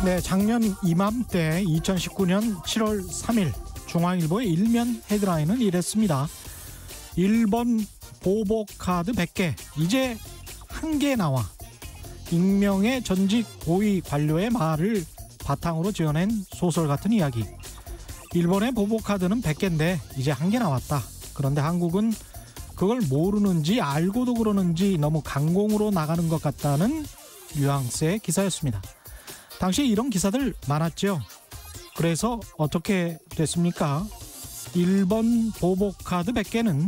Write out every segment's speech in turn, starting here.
네, 작년 이맘때 2019년 7월 3일 중앙일보의 일면 헤드라인은 이랬습니다. 일본 보복카드 100개, 이제 한 개 나와. 익명의 전직 고위 관료의 말을 바탕으로 지어낸 소설 같은 이야기. 일본의 보복카드는 100개인데 이제 한 개 나왔다. 그런데 한국은 그걸 모르는지 알고도 그러는지 너무 강공으로 나가는 것 같다는 뉘앙스의 기사였습니다. 당시에 이런 기사들 많았죠. 그래서 어떻게 됐습니까? 일본 보복카드 100개는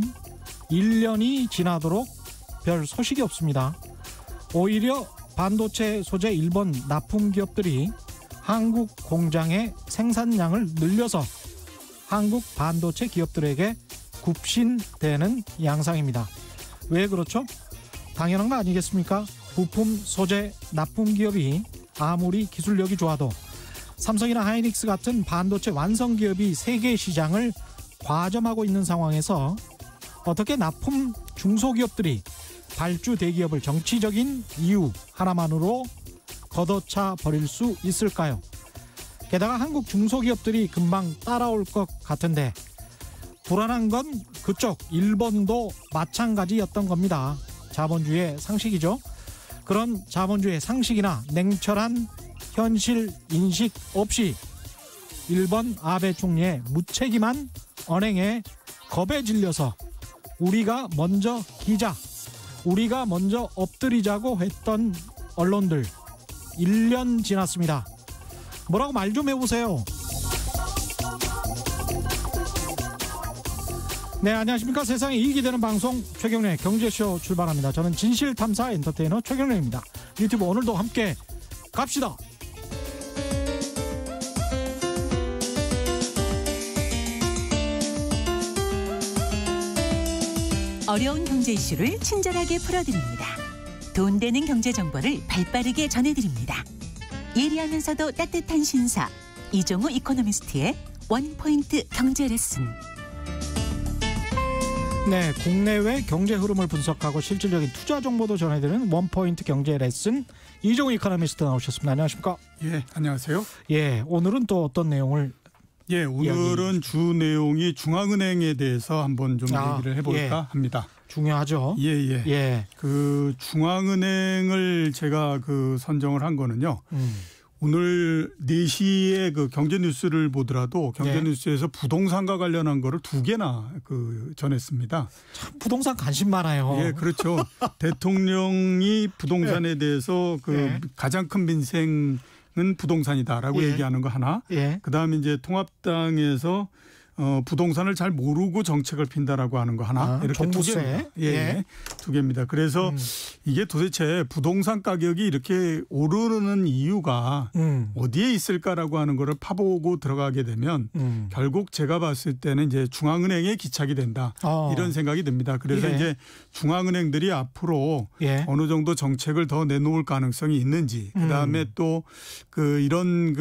1년이 지나도록 별 소식이 없습니다. 오히려 반도체 소재 일본 납품 기업들이 한국 공장의 생산량을 늘려서 한국 반도체 기업들에게 굽신대는 양상입니다. 왜 그렇죠? 당연한 거 아니겠습니까? 부품 소재 납품 기업이 아무리 기술력이 좋아도 삼성이나 하이닉스 같은 반도체 완성 기업이 세계 시장을 과점하고 있는 상황에서 어떻게 납품 중소기업들이 발주 대기업을 정치적인 이유 하나만으로 걷어차 버릴 수 있을까요? 게다가 한국 중소기업들이 금방 따라올 것 같은데 불안한 건 그쪽 일본도 마찬가지였던 겁니다. 자본주의의 상식이죠. 그런 자본주의의 상식이나 냉철한 현실 인식 없이 일본 아베 총리의 무책임한 언행에 겁에 질려서 우리가 먼저 기자, 우리가 먼저 엎드리자고 했던 언론들 1년 지났습니다. 뭐라고 말 좀 해보세요. 네, 안녕하십니까. 세상에 이익이 되는 방송 최경련의 경제쇼 출발합니다. 저는 진실탐사 엔터테이너 최경련입니다. 유튜브 오늘도 함께 갑시다. 어려운 경제 이슈를 친절하게 풀어드립니다. 돈 되는 경제 정보를 발빠르게 전해드립니다. 예리하면서도 따뜻한 신사 이종우 이코노미스트의 원포인트 경제 레슨. 네, 국내외 경제 흐름을 분석하고 실질적인 투자 정보도 전해드리는 원포인트 경제 레슨 이종우 이코노미스트 나오셨습니다. 안녕하십니까? 예, 안녕하세요. 예, 오늘은 또 어떤 내용을? 예, 오늘은 주 내용이 중앙은행에 대해서 한번 좀 얘기를 해볼까 합니다. 중요하죠. 예. 그 중앙은행을 제가 선정을 한 거는요. 오늘 4시에 그 경제 뉴스를 보더라도 경제 뉴스에서 부동산과 관련한 거를 2개나 전했습니다. 참 부동산 관심 많아요. 예, 그렇죠. 대통령이 부동산에 대해서 가장 큰 민생은 부동산이다라고 얘기하는 거 하나. 그다음에 이제 통합당에서 부동산을 잘 모르고 정책을 핀다라고 하는 거 하나. 이렇게 종부세. 2개입니다. 그래서 이게 도대체 부동산 가격이 이렇게 오르는 이유가 어디에 있을까라고 하는 거를 파보고 들어가게 되면 결국 제가 봤을 때는 이제 중앙은행에 기착이 된다. 이런 생각이 듭니다. 그래서 이제 중앙은행들이 앞으로 어느 정도 정책을 더 내놓을 가능성이 있는지, 그다음에 또 이런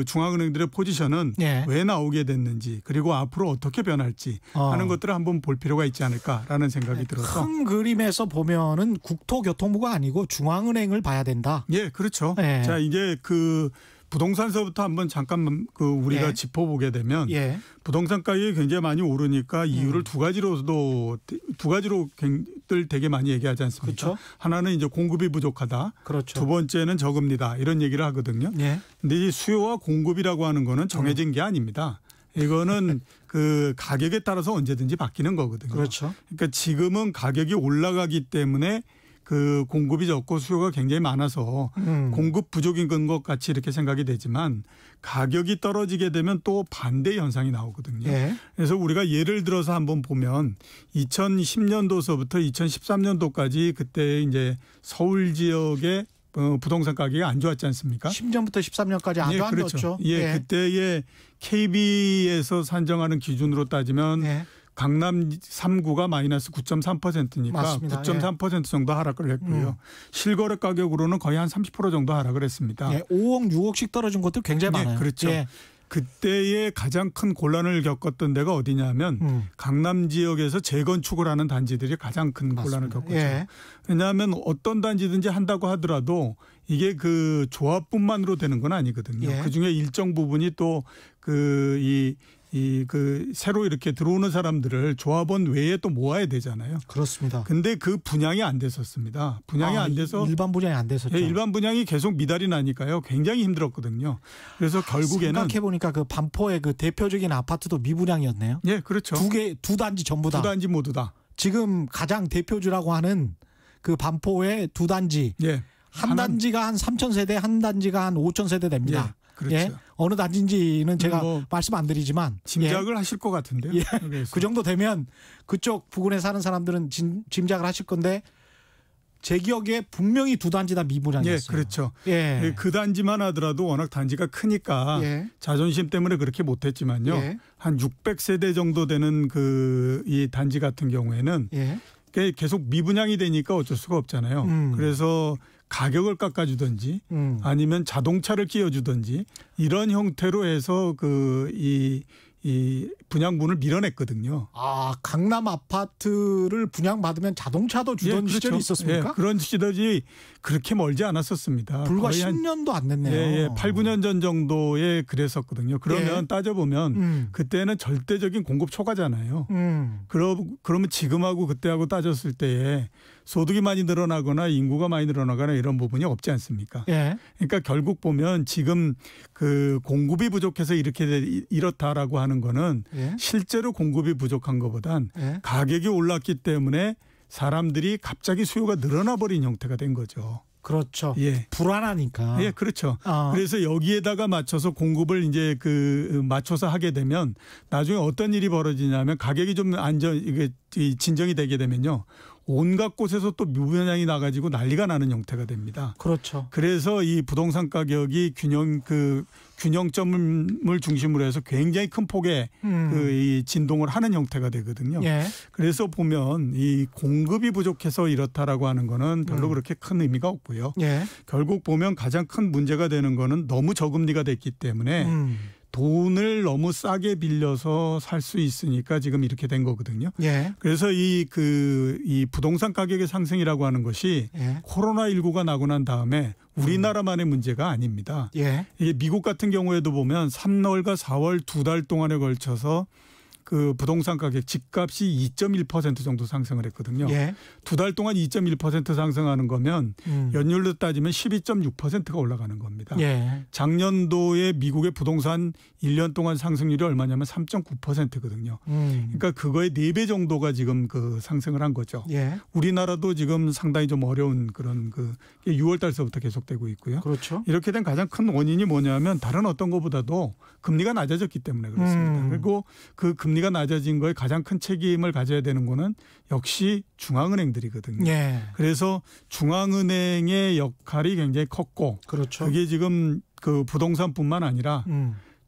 중앙은행들의 포지션은 왜 나오게 됐는지, 그리고 앞으로 어떻게 변할지 하는 것들을 한번 볼 필요가 있지 않을까라는 생각이 들어서. 큰 그림에서 보면은 국토교통부가 아니고 중앙은행을 봐야 된다. 예, 그렇죠. 자, 이제 부동산서부터 한번 잠깐 우리가 짚어보게 되면 부동산 가격이 굉장히 많이 오르니까 이유를 두 가지로 되게 많이 얘기하지 않습니까? 그렇죠. 하나는 이제 공급이 부족하다. 그렇죠. 두 번째는 저금리다. 이런 얘기를 하거든요. 근데 이 수요와 공급이라고 하는 거는 정해진 게 아닙니다. 이거는 가격에 따라서 언제든지 바뀌는 거거든요. 그렇죠. 그러니까 지금은 가격이 올라가기 때문에 공급이 적고 수요가 굉장히 많아서 공급 부족인 것 같이 이렇게 생각이 되지만 가격이 떨어지게 되면 또 반대 현상이 나오거든요. 그래서 우리가 예를 들어서 한번 보면 2010년도서부터 2013년도까지 그때 이제 서울 지역의 부동산 가격이 안 좋았지 않습니까? 10년부터 13년까지 아주 안 좋았죠. 그때의 KB에서 산정하는 기준으로 따지면 강남 3구가 마이너스 9.3%니까 맞습니다. 9.3% 정도 하락을 했고요. 실거래 가격으로는 거의 한 30% 정도 하락을 했습니다. 5억, 6억씩 떨어진 것도 굉장히 많아요. 그렇죠. 그때의 가장 큰 곤란을 겪었던 데가 어디냐면 강남 지역에서 재건축을 하는 단지들이 가장 큰 곤란을 겪었죠. 예. 왜냐하면 어떤 단지든지 한다고 하더라도 이게 그 조합뿐만으로 되는 건 아니거든요. 예. 그중에 일정 부분이 또 새로 이렇게 들어오는 사람들을 조합원 외에 또 모아야 되잖아요. 그렇습니다. 근데 그 분양이 안 됐었습니다. 분양이 안 돼서. 일반 분양이 안 됐었죠. 예, 일반 분양이 계속 미달이 나니까요. 굉장히 힘들었거든요. 그래서 결국에는. 생각해보니까 그 반포의 그 대표적인 아파트도 미분양이었네요. 예, 그렇죠. 두 단지 전부 다. 두 단지 모두 다. 지금 가장 대표주라고 하는 그 반포의 두 단지. 예. 한 단지가 한 3,000세대, 한 단지가 한 5,000세대 됩니다. 예. 그렇죠. 예? 어느 단지인지는 제가 말씀 안 드리지만 짐작을 하실 것 같은데요. 예. 그 정도 되면 그쪽 부근에 사는 사람들은 짐작을 하실 건데 제 기억에 분명히 두 단지 다 미분양이었어요. 예, 그렇죠. 예. 그 단지만 하더라도 워낙 단지가 크니까 예. 자존심 때문에 그렇게 못했지만요. 예. 한 600세대 정도 되는 이 단지 같은 경우에는 예. 계속 미분양이 되니까 어쩔 수가 없잖아요. 그래서 가격을 깎아주든지 아니면 자동차를 끼워주든지 이런 형태로 해서 이 분양분을 밀어냈거든요. 아, 강남 아파트를 분양받으면 자동차도 주던 예, 그렇죠. 시절이 있었습니까? 예, 그런 시절이 그렇게 멀지 않았었습니다. 불과 10년도 안 됐네요. 예, 8, 9년 전 정도에 그랬었거든요. 그러면 따져보면 그때는 절대적인 공급 초과잖아요. 그러면 지금하고 그때하고 따졌을 때에 소득이 많이 늘어나거나 인구가 많이 늘어나거나 이런 부분이 없지 않습니까? 예. 그러니까 결국 보면 지금 그 공급이 부족해서 이렇다라고 하는 거는 예. 실제로 공급이 부족한 것보단 예. 가격이 올랐기 때문에 사람들이 갑자기 수요가 늘어나 버린 형태가 된 거죠. 그렇죠. 예. 불안하니까. 예, 그렇죠. 그래서 여기에다가 맞춰서 공급을 이제 맞춰서 하게 되면 나중에 어떤 일이 벌어지냐면 가격이 좀 진정이 되게 되면요. 온갖 곳에서 또 미분양이 나가지고 난리가 나는 형태가 됩니다. 그렇죠. 그래서 이 부동산 가격이 균형점을 중심으로 해서 굉장히 큰 폭의 이 진동을 하는 형태가 되거든요. 예. 그래서 보면 이 공급이 부족해서 이렇다라고 하는 거는 별로 그렇게 큰 의미가 없고요. 예. 결국 보면 가장 큰 문제가 되는 거는 너무 저금리가 됐기 때문에 돈을 너무 싸게 빌려서 살 수 있으니까 지금 이렇게 된 거거든요. 예. 그래서 이 부동산 가격의 상승이라고 하는 것이 예. 코로나19가 나고 난 다음에 우리나라만의 문제가 아닙니다. 예. 이게 미국 같은 경우에도 보면 3월과 4월 2달 동안에 걸쳐서 그 부동산 가격 집값이 2.1% 정도 상승을 했거든요. 예. 2달 동안 2.1% 상승하는 거면 연율로 따지면 12.6%가 올라가는 겁니다. 예. 작년도에 미국의 부동산 1년 동안 상승률이 얼마냐면 3.9%거든요. 그러니까 그거의 4배 정도가 지금 그 상승을 한 거죠. 예. 우리나라도 지금 상당히 좀 어려운 그런 6월 달서부터 계속되고 있고요. 그렇죠. 이렇게 된 가장 큰 원인이 뭐냐면 다른 어떤 것보다도 금리가 낮아졌기 때문에 그렇습니다. 그리고 그 금리가 낮아진 거에 가장 큰 책임을 가져야 되는 거는 역시 중앙은행들이거든요. 예. 그래서 중앙은행의 역할이 굉장히 컸고 그렇죠. 그게 지금 그 부동산뿐만 아니라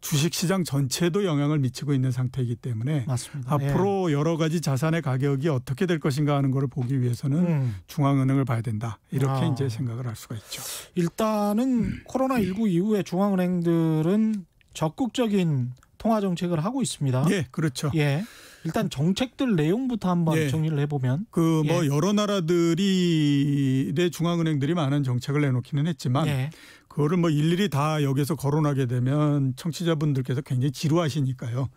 주식시장 전체도 영향을 미치고 있는 상태이기 때문에 맞습니다. 앞으로 여러 가지 자산의 가격이 어떻게 될 것인가 하는 것을 보기 위해서는 중앙은행을 봐야 된다. 이렇게 이제 생각을 할 수가 있죠. 일단은 코로나19 이후에 중앙은행들은 적극적인 통화 정책을 하고 있습니다. 예, 그렇죠. 예. 일단 정책들 내용부터 한번 정리를 해보면 여러 나라들이 중앙은행들이 많은 정책을 내놓기는 했지만 그거를 일일이 다 여기서 거론하게 되면 청취자분들께서 굉장히 지루하시니까요.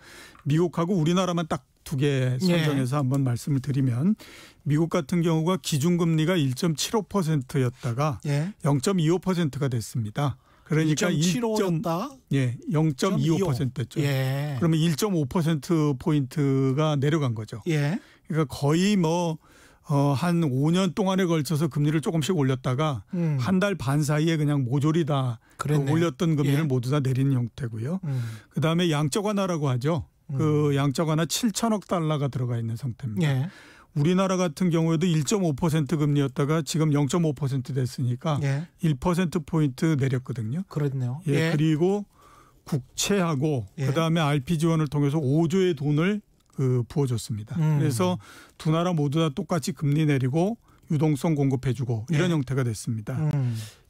미국하고 우리나라만 딱 두 개 선정해서 한번 말씀을 드리면 미국 같은 경우가 기준금리가 1.75%였다가 0.25%가 됐습니다. 그러니까 1.75였다. 0.25%였죠. 예. 그러면 1.5%포인트가 내려간 거죠. 예. 그러니까 거의 한 5년 동안에 걸쳐서 금리를 조금씩 올렸다가 한 달 반 사이에 그냥 모조리 다 올렸던 금리를 모두 다 내리는 형태고요. 그다음에 양적 완화라고 하죠. 그 양적 완화 7천억 달러가 들어가 있는 상태입니다. 예. 우리나라 같은 경우에도 1.5% 금리였다가 지금 0.5% 됐으니까 1%포인트 내렸거든요. 그렇네요. 예. 그리고 국채하고 그다음에 RP 지원을 통해서 5조의 돈을 부어줬습니다. 그래서 두 나라 모두 다 똑같이 금리 내리고 유동성 공급해주고 이런 형태가 됐습니다.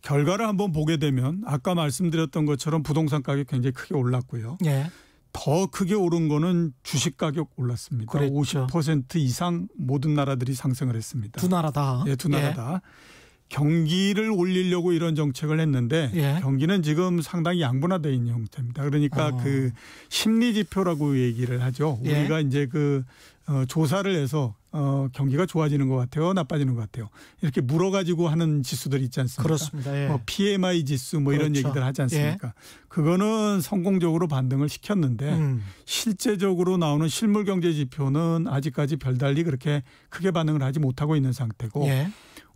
결과를 한번 보게 되면 아까 말씀드렸던 것처럼 부동산 가격이 굉장히 크게 올랐고요. 예. 더 크게 오른 거는 주식 가격 올랐습니다. 그랬죠. 50% 이상 모든 나라들이 상승을 했습니다. 두 나라 다. 예, 두 나라 다. 경기를 올리려고 이런 정책을 했는데 예. 경기는 지금 상당히 양분화되어 있는 형태입니다. 그러니까 그 심리 지표라고 얘기를 하죠. 예. 우리가 이제 그 조사를 해서 경기가 좋아지는 것 같아요, 나빠지는 것 같아요. 이렇게 물어가지고 하는 지수들이 있지 않습니까? 그렇습니다. 예. PMI 지수 뭐 이런 그렇죠. 얘기들 하지 않습니까? 예. 그거는 성공적으로 반등을 시켰는데 실제적으로 나오는 실물 경제 지표는 아직까지 별달리 그렇게 크게 반응을 하지 못하고 있는 상태고 예.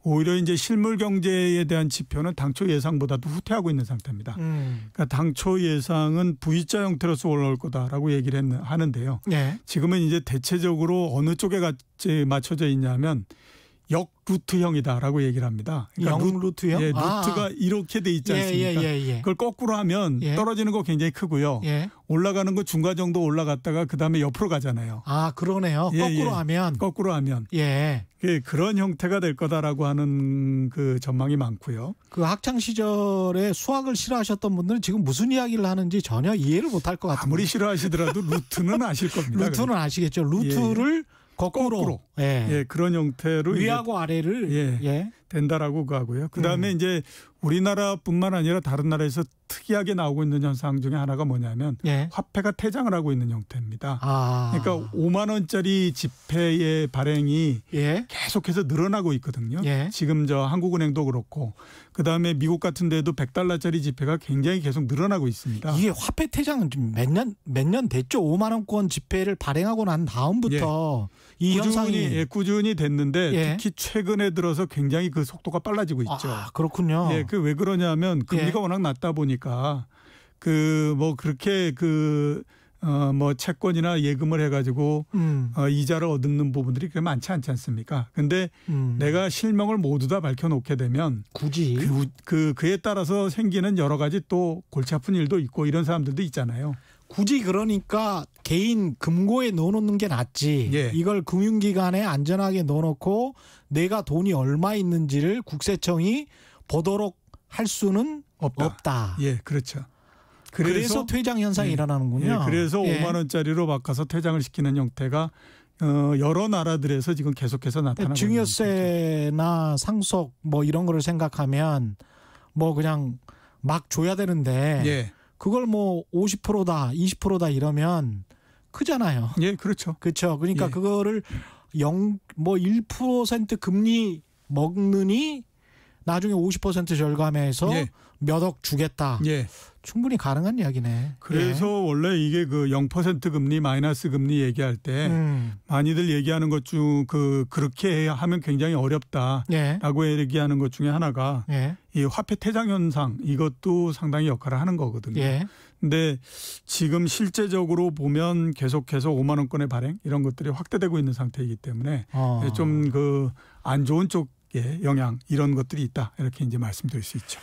오히려 이제 실물 경제에 대한 지표는 당초 예상보다도 후퇴하고 있는 상태입니다. 그러니까 당초 예상은 V자 형태로서 올라올 거다라고 얘기를 하는데요. 예. 지금은 이제 대체적으로 어느 쪽에 같이 맞춰져 있냐면 역루트형이다라고 얘기를 합니다. 그러니까 역루트형? 예, 루트가 이렇게 돼 있지 않습니까? 예. 그걸 거꾸로 하면 예. 떨어지는 거 굉장히 크고요. 예. 올라가는 거 중간 정도 올라갔다가 그다음에 옆으로 가잖아요. 아, 그러네요. 예, 거꾸로 예. 하면. 거꾸로 하면. 예. 그런 형태가 될 거다라고 하는 그 전망이 많고요. 그 학창 시절에 수학을 싫어하셨던 분들은 지금 무슨 이야기를 하는지 전혀 이해를 못할 것 같아요. 아무리 싫어하시더라도 루트는 아실 겁니다. 루트는 아시겠죠. 루트를 거꾸로. 예. 예, 그런 형태로 위하고 아래를 예. 된다라고 하고요. 그다음에 이제 우리나라뿐만 아니라 다른 나라에서 특이하게 나오고 있는 현상 중에 하나가 뭐냐면 예. 화폐가 퇴장을 하고 있는 형태입니다. 아. 그러니까 5만 원짜리 지폐의 발행이 예. 계속해서 늘어나고 있거든요. 예. 지금 저 한국은행도 그렇고 그다음에 미국 같은 데도 100달러짜리 지폐가 굉장히 계속 늘어나고 있습니다. 이게 화폐 퇴장은 좀 몇 년 됐죠. 5만 원권 지폐를 발행하고 난 다음부터 이 현상이 꾸준히 됐는데 예. 특히 최근에 들어서 굉장히 그 속도가 빨라지고 있죠. 아, 그렇군요. 예, 그 왜 그러냐면 금리가 워낙 낮다 보니까 그 뭐 그렇게 그 뭐 채권이나 예금을 해가지고 이자를 얻는 부분들이 그렇게 많지 않지 않습니까? 근데 내가 실명을 모두 다 밝혀놓게 되면 굳이 그에 따라서 생기는 여러 가지 또 골치 아픈 일도 있고 이런 사람들도 있잖아요. 굳이 그러니까 개인 금고에 넣어놓는 게 낫지. 예. 이걸 금융기관에 안전하게 넣어놓고 내가 돈이 얼마 있는지를 국세청이 보도록 할 수는 없다. 예, 그렇죠. 그래서 퇴장 현상이 일어나는군요. 예, 그래서 예. 5만 원짜리로 바꿔서 퇴장을 시키는 형태가 여러 나라들에서 지금 계속해서 나타나고 있는 증여세나 상속 뭐 이런 거를 생각하면 뭐 그냥 막 줘야 되는데 예. 그걸 뭐 50%다 20%다 이러면 크잖아요. 예, 그렇죠. 그렇죠. 그러니까 예. 그거를 1% 금리 먹느니 나중에 50% 절감해서 예. 몇 억 주겠다. 예. 충분히 가능한 이야기네. 그래서 원래 이게 그 0% 금리 마이너스 금리 얘기할 때 많이들 얘기하는 것 중 그렇게 하면 굉장히 어렵다라고 예. 얘기하는 것 중에 하나가 예. 이 화폐 퇴장 현상 이것도 상당히 역할을 하는 거거든요. 예. 근데 지금 실제적으로 보면 계속해서 5만 원권의 발행 이런 것들이 확대되고 있는 상태이기 때문에 좀 그 안 좋은 쪽의 영향 이런 것들이 있다 이렇게 이제 말씀드릴 수 있죠.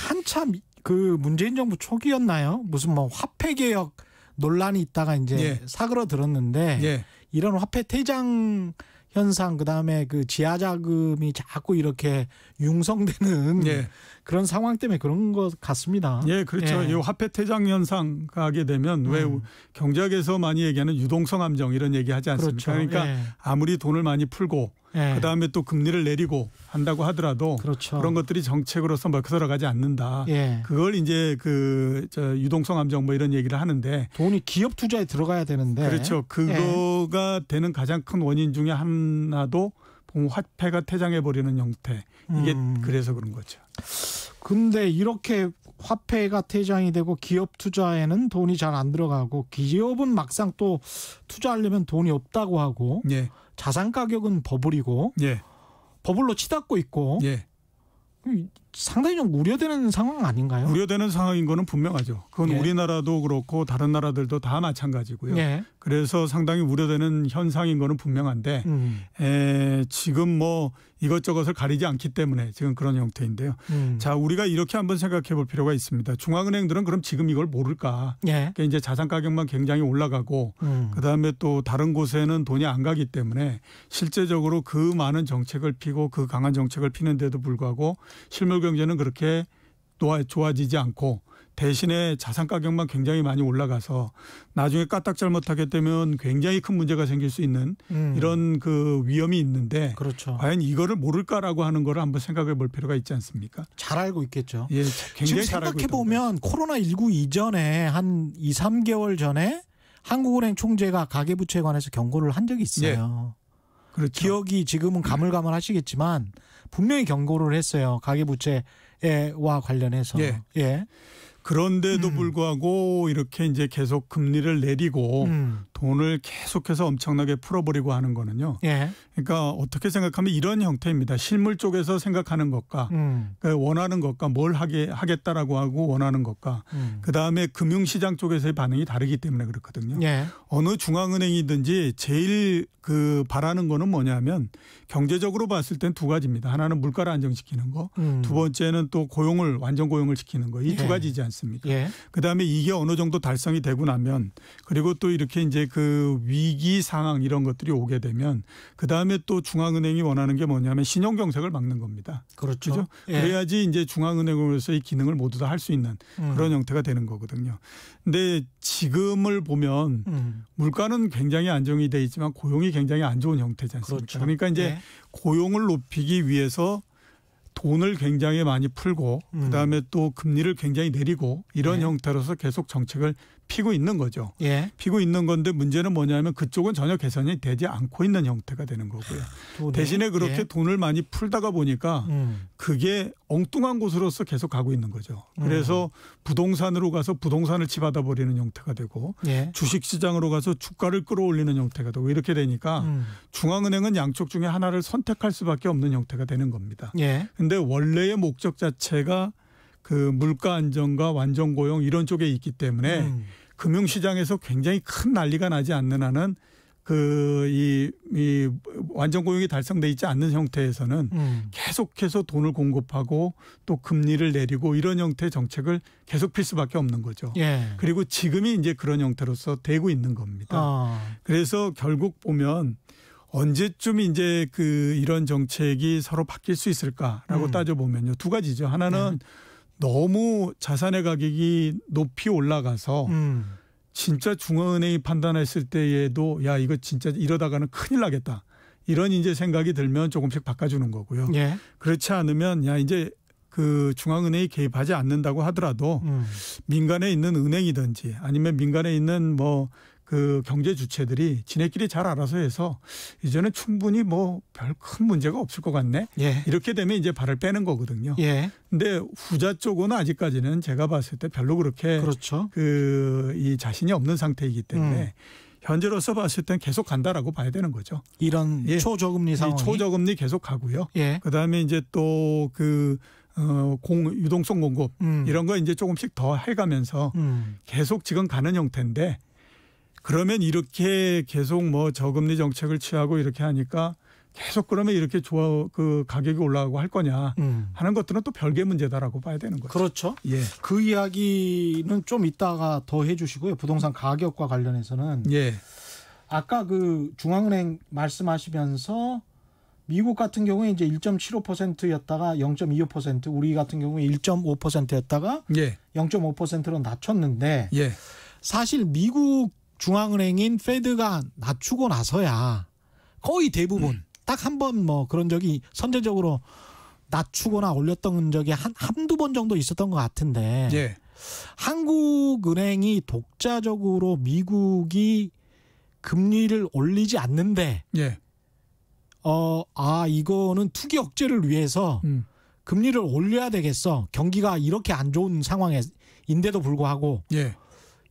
한참 그 문재인 정부 초기였나요? 무슨 뭐 화폐 개혁 논란이 있다가 이제 예. 사그러들었는데 예. 이런 화폐 퇴장 현상 그다음에 그 지하 자금이 자꾸 이렇게 융성되는 예. 그런 상황 때문에 그런 것 같습니다. 예, 그렇죠. 이 화폐 퇴장 현상 가게 되면 왜 경제학에서 많이 얘기하는 유동성 함정 이런 얘기 하지 않습니까? 그렇죠. 그러니까 예. 아무리 돈을 많이 풀고 예. 그다음에 또 금리를 내리고 한다고 하더라도 그렇죠. 그런 것들이 정책으로서 뭐 들어가지 않는다. 예. 그걸 이제 저 유동성 함정 뭐 이런 얘기를 하는데 돈이 기업 투자에 들어가야 되는데 그렇죠. 그거가 되는 가장 큰 원인 중에 하나도 화폐가 퇴장해 버리는 형태. 이게 그래서 그런 거죠. 근데 이렇게 화폐가 퇴장이 되고 기업 투자에는 돈이 잘 안 들어가고 기업은 막상 또 투자하려면 돈이 없다고 하고 예. 자산 가격은 버블이고 예. 버블로 치닫고 있고 예. 상당히 좀 우려되는 상황 아닌가요? 우려되는 상황인 거는 분명하죠. 그건 예. 우리나라도 그렇고 다른 나라들도 다 마찬가지고요. 예. 그래서 상당히 우려되는 현상인 거는 분명한데 지금 뭐 이것저것을 가리지 않기 때문에 지금 그런 형태인데요. 자, 우리가 이렇게 한번 생각해 볼 필요가 있습니다. 중앙은행들은 그럼 지금 이걸 모를까? 예. 그러니까 이제 자산 가격만 굉장히 올라가고 그다음에 또 다른 곳에는 돈이 안 가기 때문에 실제적으로 그 많은 정책을 피고 그 강한 정책을 피는데도 불구하고 실물 경제는 그렇게 좋아지지 않고 대신에 자산 가격만 굉장히 많이 올라가서 나중에 까딱 잘못하게 되면 굉장히 큰 문제가 생길 수 있는 이런 그 위험이 있는데 그렇죠. 과연 이거를 모를까라고 하는 거를 한번 생각해 볼 필요가 있지 않습니까? 잘 알고 있겠죠. 예, 지금 굉장히 잘 알고 생각해 보면 코로나19 이전에 한 2, 3개월 전에 한국은행 총재가 가계부채에 관해서 경고를 한 적이 있어요. 예. 그렇죠. 기억이 지금은 가물가물하시겠지만 분명히 경고를 했어요. 가계부채와 관련해서. 예. 예. 그런데도 불구하고 이렇게 이제 계속 금리를 내리고 돈을 계속해서 엄청나게 풀어버리고 하는 거는요. 예. 그러니까 어떻게 생각하면 이런 형태입니다. 실물 쪽에서 생각하는 것과 그러니까 원하는 것과 뭘 하겠다라고 하고 원하는 것과 그다음에 금융시장 쪽에서의 반응이 다르기 때문에 그렇거든요. 예. 어느 중앙은행이든지 제일 그 바라는 거는 뭐냐면 경제적으로 봤을 땐 두 가지입니다. 하나는 물가를 안정시키는 거. 두 번째는 또 고용을 완전 고용을 시키는 거. 이 두 가지지 않습니까? 예. 그다음에 이게 어느 정도 달성이 되고 나면 그리고 또 이렇게 이제 그 위기 상황 이런 것들이 오게 되면 그다음에 또 중앙은행이 원하는 게 뭐냐면 신용 경색을 막는 겁니다. 그렇죠. 그렇죠? 예. 그래야지 이제 중앙은행으로서의 기능을 모두 다 할 수 있는 그런 형태가 되는 거거든요. 근데 지금을 보면 물가는 굉장히 안정이 돼 있지만 고용이 굉장히 안 좋은 형태지 않습니까? 그렇죠. 그러니까 이제 예. 고용을 높이기 위해서 돈을 굉장히 많이 풀고 그다음에 또 금리를 굉장히 내리고 이런 예. 형태로서 계속 정책을 피고 있는 거죠. 예. 피고 있는 건데 문제는 뭐냐면 그쪽은 전혀 개선이 되지 않고 있는 형태가 되는 거고요. 돈이. 대신에 그렇게 예. 돈을 많이 풀다가 보니까 그게 엉뚱한 곳으로서 계속 가고 있는 거죠. 그래서 부동산으로 가서 부동산을 치받아 버리는 형태가 되고 예. 주식시장으로 가서 주가를 끌어올리는 형태가 되고 이렇게 되니까 중앙은행은 양쪽 중에 하나를 선택할 수밖에 없는 형태가 되는 겁니다. 예. 근데 원래의 목적 자체가 그 물가 안정과 완전 고용 이런 쪽에 있기 때문에 금융시장에서 굉장히 큰 난리가 나지 않는 한은 이 완전 고용이 달성돼 있지 않는 형태에서는 계속해서 돈을 공급하고 또 금리를 내리고 이런 형태의 정책을 계속 필 수밖에 없는 거죠. 예. 그리고 지금이 이제 그런 형태로서 되고 있는 겁니다. 그래서 결국 보면 언제쯤 이제 이런 정책이 서로 바뀔 수 있을까라고 따져보면요. 두 가지죠. 하나는 너무 자산의 가격이 높이 올라가서 진짜 중앙은행이 판단했을 때에도 야 이거 진짜 이러다가는 큰일 나겠다. 이런 이제 생각이 들면 조금씩 바꿔주는 거고요. 예. 그렇지 않으면 야 이제 그 중앙은행이 개입하지 않는다고 하더라도 민간에 있는 은행이든지 아니면 민간에 있는 뭐 그 경제 주체들이 지네끼리 잘 알아서 해서 이제는 충분히 뭐 별 큰 문제가 없을 것 같네. 예. 이렇게 되면 이제 발을 빼는 거거든요. 예. 근데 후자 쪽은 아직까지는 제가 봤을 때 별로 그렇게 그렇죠. 이 자신이 없는 상태이기 때문에 현재로서 봤을 땐 계속 간다라고 봐야 되는 거죠. 이런 예. 초저금리 상황이. 초저금리 계속 가고요. 예. 그다음에 이제 또 유동성 공급 이런 거 이제 조금씩 더 해가면서 계속 지금 가는 형태인데 그러면 이렇게 계속 뭐 저금리 정책을 취하고 이렇게 하니까 계속 그러면 이렇게 가격이 올라가고 할 거냐 하는 것들은 또 별개 문제다라고 봐야 되는 거죠. 그렇죠. 예. 그 이야기는 좀 이따가 더 해주시고요. 부동산 가격과 관련해서는 예. 아까 그 중앙은행 말씀하시면서 미국 같은 경우에 이제 1.75%였다가 0.25%, 우리 같은 경우에 1.5%였다가 예. 0.5%로 낮췄는데 예. 사실 미국 중앙은행인 페드가 낮추고 나서야 거의 대부분 딱 한 번 뭐 그런 적이 선제적으로 낮추거나 올렸던 적이 한두 번 정도 있었던 것 같은데 예. 한국은행이 독자적으로 미국이 금리를 올리지 않는데 예. 이거는 투기 억제를 위해서 금리를 올려야 되겠어. 경기가 이렇게 안 좋은 상황인데도 불구하고 예.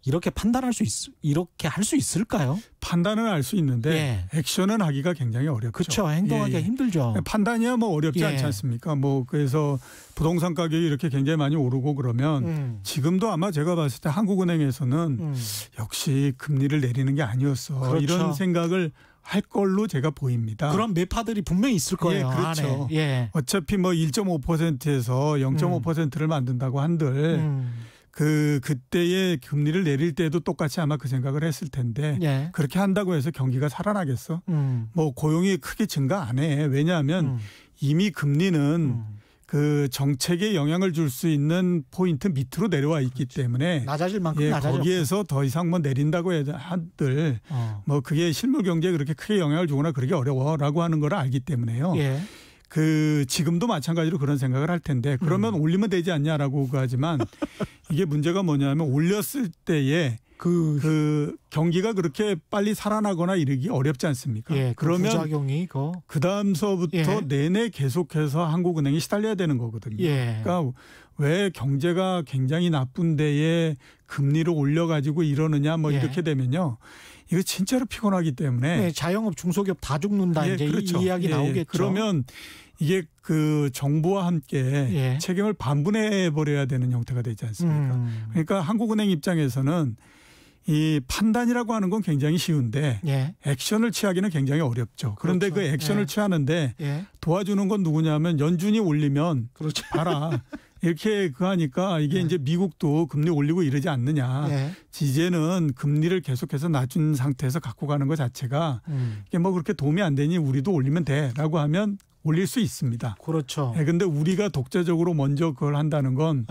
이렇게 판단할 수 이렇게 할 수 있을까요? 판단은 할 수 있는데 액션은 하기가 굉장히 어렵죠. 그렇죠. 행동하기가 힘들죠. 판단이야 뭐 어렵지 않지 않습니까? 뭐 그래서 부동산 가격이 이렇게 굉장히 많이 오르고 그러면 지금도 아마 제가 봤을 때 한국은행에서는 역시 금리를 내리는 게 아니었어. 그렇죠. 이런 생각을 할 걸로 제가 보입니다. 그런 매파들이 분명히 있을 거예요. 그렇죠. 어차피 뭐 1.5%에서 0.5%를 만든다고 한들 그때의 금리를 내릴 때도 똑같이 아마 그 생각을 했을 텐데 그렇게 한다고 해서 경기가 살아나겠어? 뭐 고용이 크게 증가 안 해. 왜냐하면 이미 금리는 그 정책에 영향을 줄 수 있는 포인트 밑으로 내려와 있기 때문에 낮아질 만큼 낮아졌고 거기에서 더 이상 뭐 내린다고 한들 뭐 그게 실물 경제에 그렇게 크게 영향을 주거나 그러기 어려워라고 하는 걸 알기 때문에요. 그 지금도 마찬가지로 그런 생각을 할 텐데 그러면 올리면 되지 않냐라고 하지만 이게 문제가 뭐냐면 올렸을 때에 그 경기가 그렇게 빨리 살아나거나 이르기 어렵지 않습니까? 그러면 부작용이 그 다음서부터 내내 계속해서 한국은행이 시달려야 되는 거거든요. 그러니까 왜 경제가 굉장히 나쁜 데에 금리를 올려가지고 이러느냐 뭐 이렇게 되면요. 이거 진짜로 피곤하기 때문에 자영업 중소기업 다 죽는다 이제 그렇죠. 이 이야기 나오겠죠. 그러면 이게 그 정부와 함께 책임을 반분해 버려야 되는 형태가 되지 않습니까? 그러니까 한국은행 입장에서는 이 판단이라고 하는 건 굉장히 쉬운데 액션을 취하기는 굉장히 어렵죠. 그런데 그 액션을 취하는데 도와주는 건 누구냐면 연준이 올리면 봐라. 이렇게 하니까 이게 이제 미국도 금리 올리고 이러지 않느냐. 이제는 금리를 계속해서 낮춘 상태에서 갖고 가는 것 자체가 이게 뭐 그렇게 도움이 안 되니 우리도 올리면 돼라고 하면 올릴 수 있습니다. 그렇죠. 그런데 우리가 독자적으로 먼저 그걸 한다는 건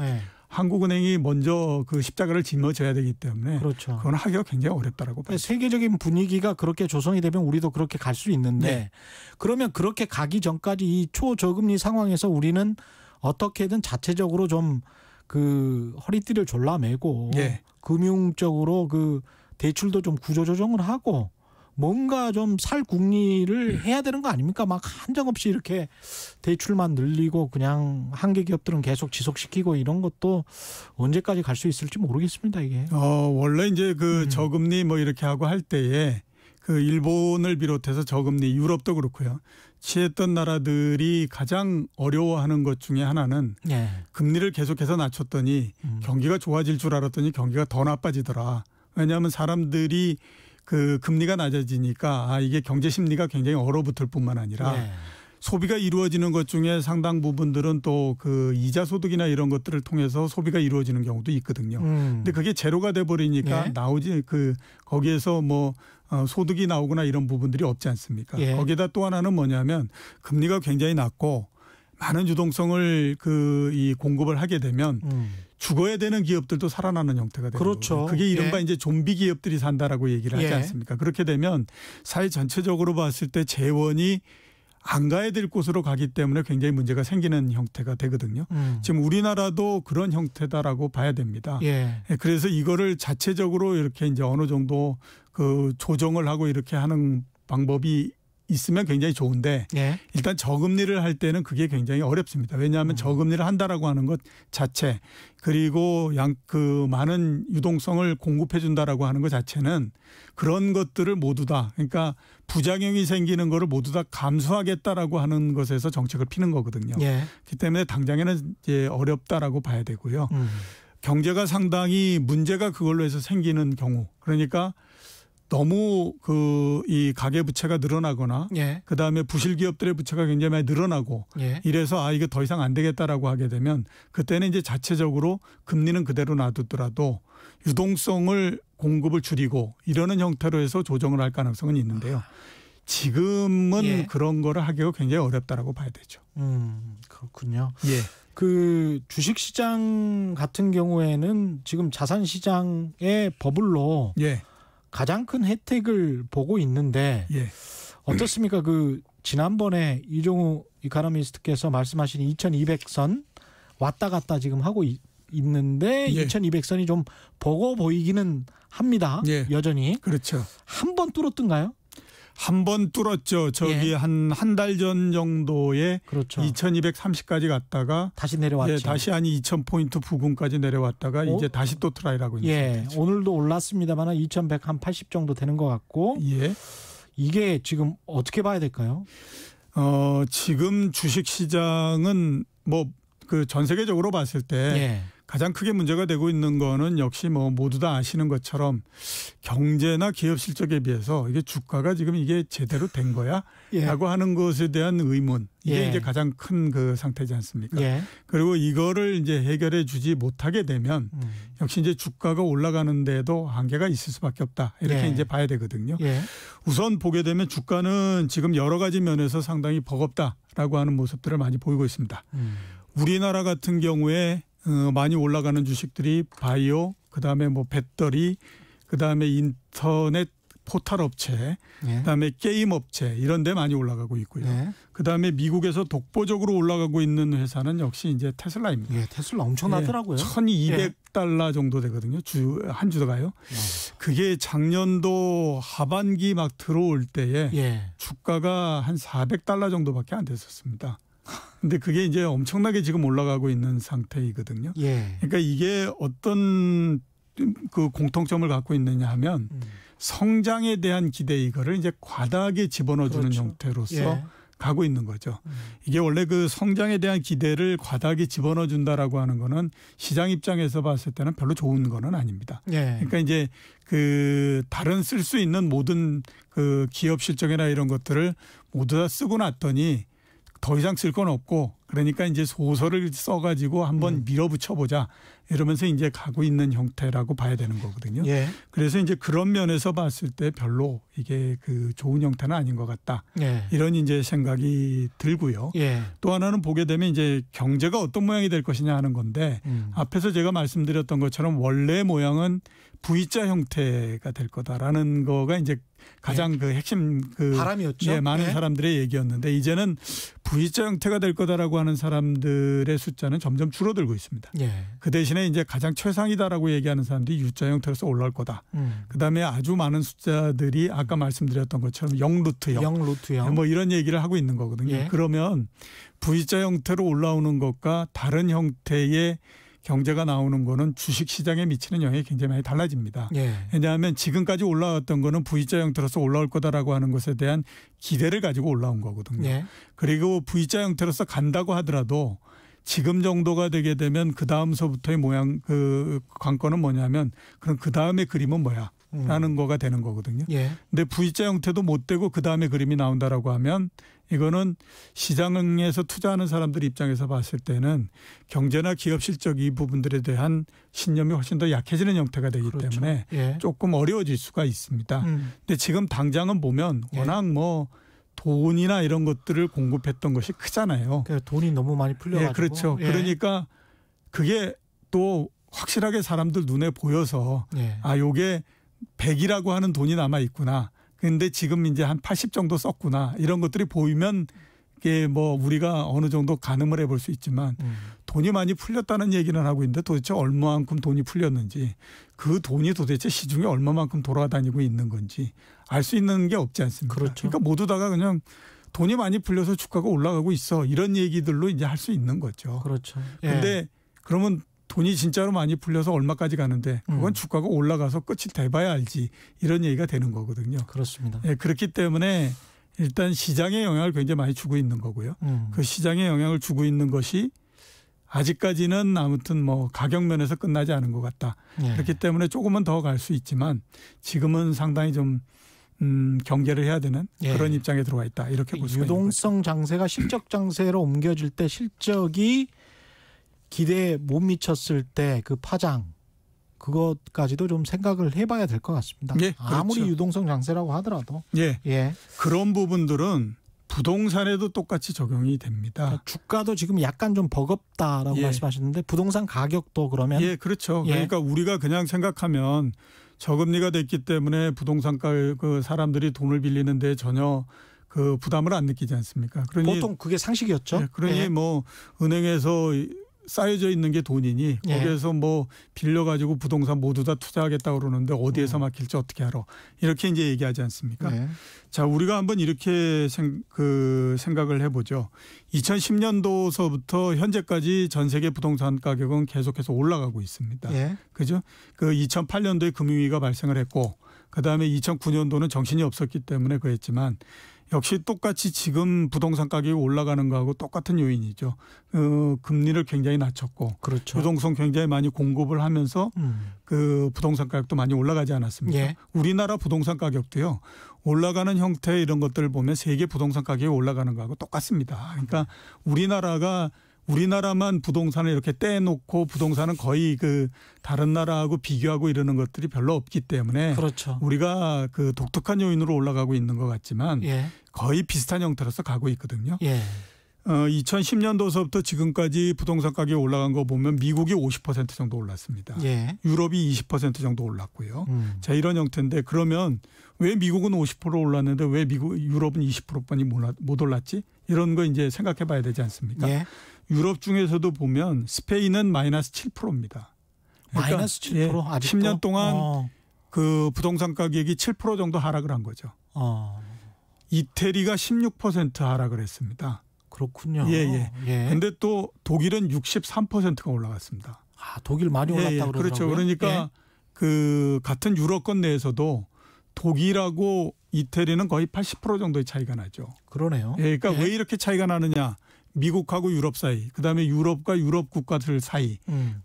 한국은행이 먼저 그 십자가를 짊어져야 되기 때문에 그건 하기가 굉장히 어렵다라고 봐요. 세계적인 분위기가 그렇게 조성이 되면 우리도 그렇게 갈 수 있는데 그러면 그렇게 가기 전까지 이 초저금리 상황에서 우리는 어떻게든 자체적으로 좀 그 허리띠를 졸라매고 금융적으로 그 대출도 좀 구조조정을 하고 뭔가 좀 살궁리를 해야 되는 거 아닙니까? 막 한정없이 이렇게 대출만 늘리고 그냥 한계 기업들은 계속 지속시키고 이런 것도 언제까지 갈 수 있을지 모르겠습니다, 이게. 원래 이제 그 저금리 뭐 이렇게 하고 할 때에 그 일본을 비롯해서 저금리, 유럽도 그렇고요. 취했던 나라들이 가장 어려워하는 것 중에 하나는 금리를 계속해서 낮췄더니 경기가 좋아질 줄 알았더니 경기가 더 나빠지더라. 왜냐하면 사람들이 그 금리가 낮아지니까 이게 경제 심리가 굉장히 얼어붙을 뿐만 아니라 소비가 이루어지는 것 중에 상당 부분들은 또 그 이자 소득이나 이런 것들을 통해서 소비가 이루어지는 경우도 있거든요. 근데 그게 제로가 돼 버리니까 나오지 거기에서 뭐 소득이 나오거나 이런 부분들이 없지 않습니까? 거기다 또 하나는 뭐냐면 금리가 굉장히 낮고 많은 유동성을 이 공급을 하게 되면 죽어야 되는 기업들도 살아나는 형태가 되는 거죠. 그게 이른바 이제 좀비 기업들이 산다라고 얘기를 하지 않습니까? 그렇게 되면 사회 전체적으로 봤을 때 재원이 안 가야 될 곳으로 가기 때문에 굉장히 문제가 생기는 형태가 되거든요. 지금 우리나라도 그런 형태다라고 봐야 됩니다. 그래서 이거를 자체적으로 이렇게 이제 어느 정도 그 조정을 하고 이렇게 하는 방법이 있으면 굉장히 좋은데 일단 저금리를 할 때는 그게 굉장히 어렵습니다. 왜냐하면 저금리를 한다라고 하는 것 자체 그리고 그 많은 유동성을 공급해 준다라고 하는 것 자체는 그런 것들을 모두 다 그러니까 부작용이 생기는 거를 모두 다 감수하겠다라고 하는 것에서 정책을 피는 거거든요. 그렇기 때문에 당장에는 이제 어렵다라고 봐야 되고요. 경제가 상당히 문제가 그걸로 해서 생기는 경우 그러니까 너무 이 가계 부채가 늘어나거나 그다음에 부실 기업들의 부채가 굉장히 많이 늘어나고 이래서 이거 더 이상 안 되겠다라고 하게 되면 그때는 이제 자체적으로 금리는 그대로 놔두더라도 유동성을 공급을 줄이고 이러는 형태로 해서 조정을 할 가능성은 있는데요. 지금은 그런 거를 하기가 굉장히 어렵다라고 봐야 되죠. 그렇군요. 그 주식시장 같은 경우에는 지금 자산시장의 버블로 가장 큰 혜택을 보고 있는데 어떻습니까? 그 지난번에 이종우 이코노미스트께서 말씀하신 2200선 왔다 갔다 지금 하고 있는데 2200선이 좀 버거 보이기는 합니다. 여전히. 그렇죠. 한 번 뚫었던가요? 한 번 뚫었죠. 저기 예. 한 달 전 정도에 그렇죠. 2230까지 갔다가 다시 내려왔죠. 예, 다시 한 2000포인트 부근까지 내려왔다가 이제 다시 또 트라이를 하고 있는 예, 상태죠. 오늘도 올랐습니다만 2180 정도 되는 것 같고 예. 이게 지금 어떻게 봐야 될까요? 지금 주식 시장은 뭐 그 전 세계적으로 봤을 때 예. 가장 크게 문제가 되고 있는 거는 역시 뭐 모두 다 아시는 것처럼 경제나 기업 실적에 비해서 이게 주가가 지금 이게 제대로 된 거야? 예. 라고 하는 것에 대한 의문. 이게 예. 이제 가장 큰 그 상태지 않습니까? 예. 그리고 이거를 이제 해결해 주지 못하게 되면 역시 이제 주가가 올라가는데도 한계가 있을 수밖에 없다. 이렇게 예. 이제 봐야 되거든요. 예. 우선 보게 되면 주가는 지금 여러 가지 면에서 상당히 버겁다라고 하는 모습들을 많이 보이고 있습니다. 우리나라 같은 경우에 많이 올라가는 주식들이 바이오, 그다음에 뭐 배터리, 그다음에 인터넷 포털 업체, 예. 그다음에 게임 업체 이런 데 많이 올라가고 있고요. 예. 그다음에 미국에서 독보적으로 올라가고 있는 회사는 역시 이제 테슬라입니다. 예, 테슬라 엄청나더라고요. 1200달러 정도 되거든요. 한 주가요. 그게 작년도 하반기 막 들어올 때에 예. 주가가 한 400달러 정도밖에 안 됐었습니다. 근데 그게 이제 엄청나게 지금 올라가고 있는 상태이거든요. 예. 그러니까 이게 어떤 그 공통점을 갖고 있느냐 하면 성장에 대한 기대 이거를 이제 과다하게 집어넣어주는 그렇죠. 형태로서 예. 가고 있는 거죠. 이게 원래 그 성장에 대한 기대를 과다하게 집어넣어준다라고 하는 거는 시장 입장에서 봤을 때는 별로 좋은 거는 아닙니다. 예. 그러니까 이제 그 다른 쓸 수 있는 모든 그 기업 실적이나 이런 것들을 모두 다 쓰고 났더니 더 이상 쓸 건 없고 그러니까 이제 소설을 써가지고 한번 밀어붙여 보자 이러면서 이제 가고 있는 형태라고 봐야 되는 거거든요. 예. 그래서 이제 그런 면에서 봤을 때 별로 이게 그 좋은 형태는 아닌 것 같다. 예. 이런 이제 생각이 들고요. 예. 또 하나는 보게 되면 이제 경제가 어떤 모양이 될 것이냐 하는 건데 앞에서 제가 말씀드렸던 것처럼 원래 모양은 V자 형태가 될 거다라는 거가 이제 가장 그 핵심 그 바람이었죠. 예, 많은 예. 사람들의 얘기였는데 이제는 V자 형태가 될 거다라고 하는 사람들의 숫자는 점점 줄어들고 있습니다. 예. 그 대신에 이제 가장 최상이다라고 얘기하는 사람들이 U자 형태로서 올라올 거다. 그다음에 아주 많은 숫자들이 아까 말씀드렸던 것처럼 0루트형 0루트형 뭐 이런 얘기를 하고 있는 거거든요. 예. 그러면 V자 형태로 올라오는 것과 다른 형태의 경제가 나오는 거는 주식 시장에 미치는 영향이 굉장히 많이 달라집니다. 예. 왜냐하면 지금까지 올라왔던 거는 V자 형태로서 올라올 거다라고 하는 것에 대한 기대를 가지고 올라온 거거든요. 예. 그리고 V자 형태로서 간다고 하더라도 지금 정도가 되게 되면 그 다음서부터의 모양 그 관건은 뭐냐면 그럼 그 다음의 그림은 뭐야? 라는 거가 되는 거거든요. 예. 근데 V자 형태도 못 되고 그 다음에 그림이 나온다라고 하면 이거는 시장에서 투자하는 사람들 입장에서 봤을 때는 경제나 기업 실적 이 부분들에 대한 신념이 훨씬 더 약해지는 형태가 되기 그렇죠. 때문에 예. 조금 어려워질 수가 있습니다. 근데 지금 당장은 보면 예. 워낙 뭐 돈이나 이런 것들을 공급했던 것이 크잖아요. 그러니까 돈이 너무 많이 풀려가지고. 예, 그렇죠. 예. 그러니까 그게 또 확실하게 사람들 눈에 보여서 예. 아, 요게 100이라고 하는 돈이 남아 있구나. 근데 지금 이제 한 80 정도 썼구나. 이런 것들이 보이면 이게 뭐 우리가 어느 정도 가늠을 해볼 수 있지만 돈이 많이 풀렸다는 얘기는 하고 있는데 도대체 얼마만큼 돈이 풀렸는지 그 돈이 도대체 시중에 얼마만큼 돌아다니고 있는 건지 알 수 있는 게 없지 않습니까? 그렇죠. 그러니까 모두 다가 그냥 돈이 많이 풀려서 주가가 올라가고 있어. 이런 얘기들로 이제 할 수 있는 거죠. 그렇죠. 예. 근데 그러면 돈이 진짜로 많이 풀려서 얼마까지 가는데 그건 주가가 올라가서 끝이 돼봐야 알지 이런 얘기가 되는 거거든요. 그렇습니다. 예, 그렇기 때문에 일단 시장에 영향을 굉장히 많이 주고 있는 거고요. 그 시장에 영향을 주고 있는 것이 아직까지는 아무튼 뭐 가격 면에서 끝나지 않은 것 같다. 예. 그렇기 때문에 조금은 더 갈 수 있지만 지금은 상당히 좀 경계를 해야 되는 예. 그런 입장에 들어와 있다. 이렇게 볼 수가 있는 거죠. 유동성 장세가 실적 장세로 옮겨질 때 실적이 기대에 못 미쳤을 때 그 파장 그것까지도 좀 생각을 해봐야 될 것 같습니다. 예, 아무리 그렇죠. 유동성 장세라고 하더라도 예, 예. 그런 부분들은 부동산에도 똑같이 적용이 됩니다. 그러니까 주가도 지금 약간 좀 버겁다라고 예. 말씀하셨는데 부동산 가격도 그러면 예, 그렇죠. 예. 그러니까 우리가 그냥 생각하면 저금리가 됐기 때문에 부동산가 그 사람들이 돈을 빌리는데 전혀 그 부담을 안 느끼지 않습니까? 그러니 보통 그게 상식이었죠. 예, 그러니 예. 뭐 은행에서 쌓여져 있는 게 돈이니 예. 거기에서 뭐 빌려가지고 부동산 모두 다 투자하겠다고 그러는데 어디에서 막힐지 어떻게 알아. 이렇게 이제 얘기하지 않습니까? 예. 자, 우리가 한번 이렇게 생각을 해보죠. 2010년도서부터 현재까지 전 세계 부동산 가격은 계속해서 올라가고 있습니다. 예. 그죠? 그 2008년도에 금융위기가 발생을 했고 그다음에 2009년도는 정신이 없었기 때문에 그랬지만 역시 똑같이 지금 부동산 가격이 올라가는 거하고 똑같은 요인이죠. 금리를 굉장히 낮췄고 그렇죠. 유동성 굉장히 많이 공급을 하면서 그 부동산 가격도 많이 올라가지 않았습니까? 예. 우리나라 부동산 가격도요. 올라가는 형태 이런 것들을 보면 세계 부동산 가격이 올라가는 거하고 똑같습니다. 그러니까 우리나라만 부동산을 이렇게 떼놓고 부동산은 거의 그 다른 나라하고 비교하고 이러는 것들이 별로 없기 때문에 그렇죠. 우리가 그 독특한 요인으로 올라가고 있는 것 같지만 예. 거의 비슷한 형태로서 가고 있거든요. 예. 2010년도서부터 지금까지 부동산 가격이 올라간 거 보면 미국이 50% 정도 올랐습니다. 예. 유럽이 20% 정도 올랐고요. 자, 이런 형태인데 그러면 왜 미국은 50% 올랐는데 왜 유럽은 20%뿐이 못 올랐지? 이런 거 이제 생각해 봐야 되지 않습니까? 예. 유럽 중에서도 보면 스페인은 마이너스 7%입니다. 그러니까 마이너스 7% 아직도? 10년 동안 그 부동산 가격이 7% 정도 하락을 한 거죠. 이태리가 16% 하락을 했습니다. 그렇군요. 예. 예. 근데 또 독일은 63%가 올라갔습니다. 아, 독일 많이 올랐다고 그러더라고요. 그렇죠. 그러니까 예. 그 같은 유럽권 내에서도 독일하고 이태리는 거의 80% 정도의 차이가 나죠. 그러네요. 예, 그러니까 예. 왜 이렇게 차이가 나느냐. 미국하고 유럽 사이, 그다음에 유럽과 유럽 국가들 사이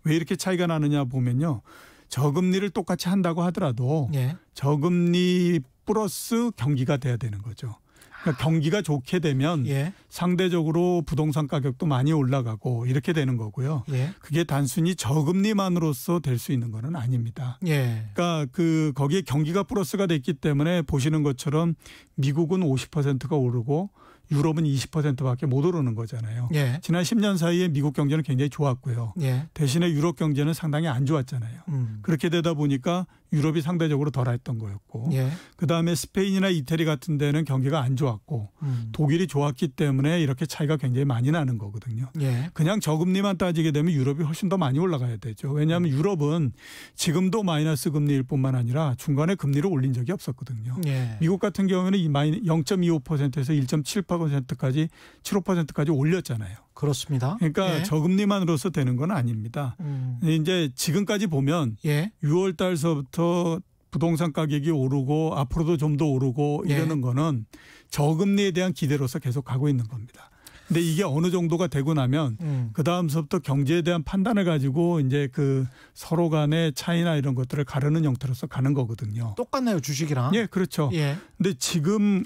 왜 이렇게 차이가 나느냐 보면요. 저금리를 똑같이 한다고 하더라도 예. 저금리 플러스 경기가 돼야 되는 거죠. 그러니까 경기가 좋게 되면 예. 상대적으로 부동산 가격도 많이 올라가고 이렇게 되는 거고요. 예. 그게 단순히 저금리만으로서 될 수 있는 건 아닙니다. 예. 그러니까 거기에 경기가 플러스가 됐기 때문에 보시는 것처럼 미국은 50%가 오르고 유럽은 20%밖에 못 오르는 거잖아요. 예. 지난 10년 사이에 미국 경제는 굉장히 좋았고요. 예. 대신에 유럽 경제는 상당히 안 좋았잖아요. 그렇게 되다 보니까 유럽이 상대적으로 덜했던 거였고 예. 그다음에 스페인이나 이태리 같은 데는 경기가 안 좋았고 독일이 좋았기 때문에 이렇게 차이가 굉장히 많이 나는 거거든요. 예. 그냥 저금리만 따지게 되면 유럽이 훨씬 더 많이 올라가야 되죠. 왜냐하면 유럽은 지금도 마이너스 금리일 뿐만 아니라 중간에 금리를 올린 적이 없었거든요. 예. 미국 같은 경우에는 0.25%에서 1.78%까지 7.5%까지 올렸잖아요. 그렇습니다. 그러니까 예. 저금리만으로서 되는 건 아닙니다. 이제 지금까지 보면 예. 6월 달서부터 부동산 가격이 오르고 앞으로도 좀 더 오르고 이러는 거는 저금리에 대한 기대로서 계속 가고 있는 겁니다. 근데 이게 어느 정도가 되고 나면 그 다음서부터 경제에 대한 판단을 가지고 이제 그 서로 간의 차이나 이런 것들을 가르는 형태로서 가는 거거든요. 똑같네요, 주식이랑. 예, 그렇죠. 예. 근데 지금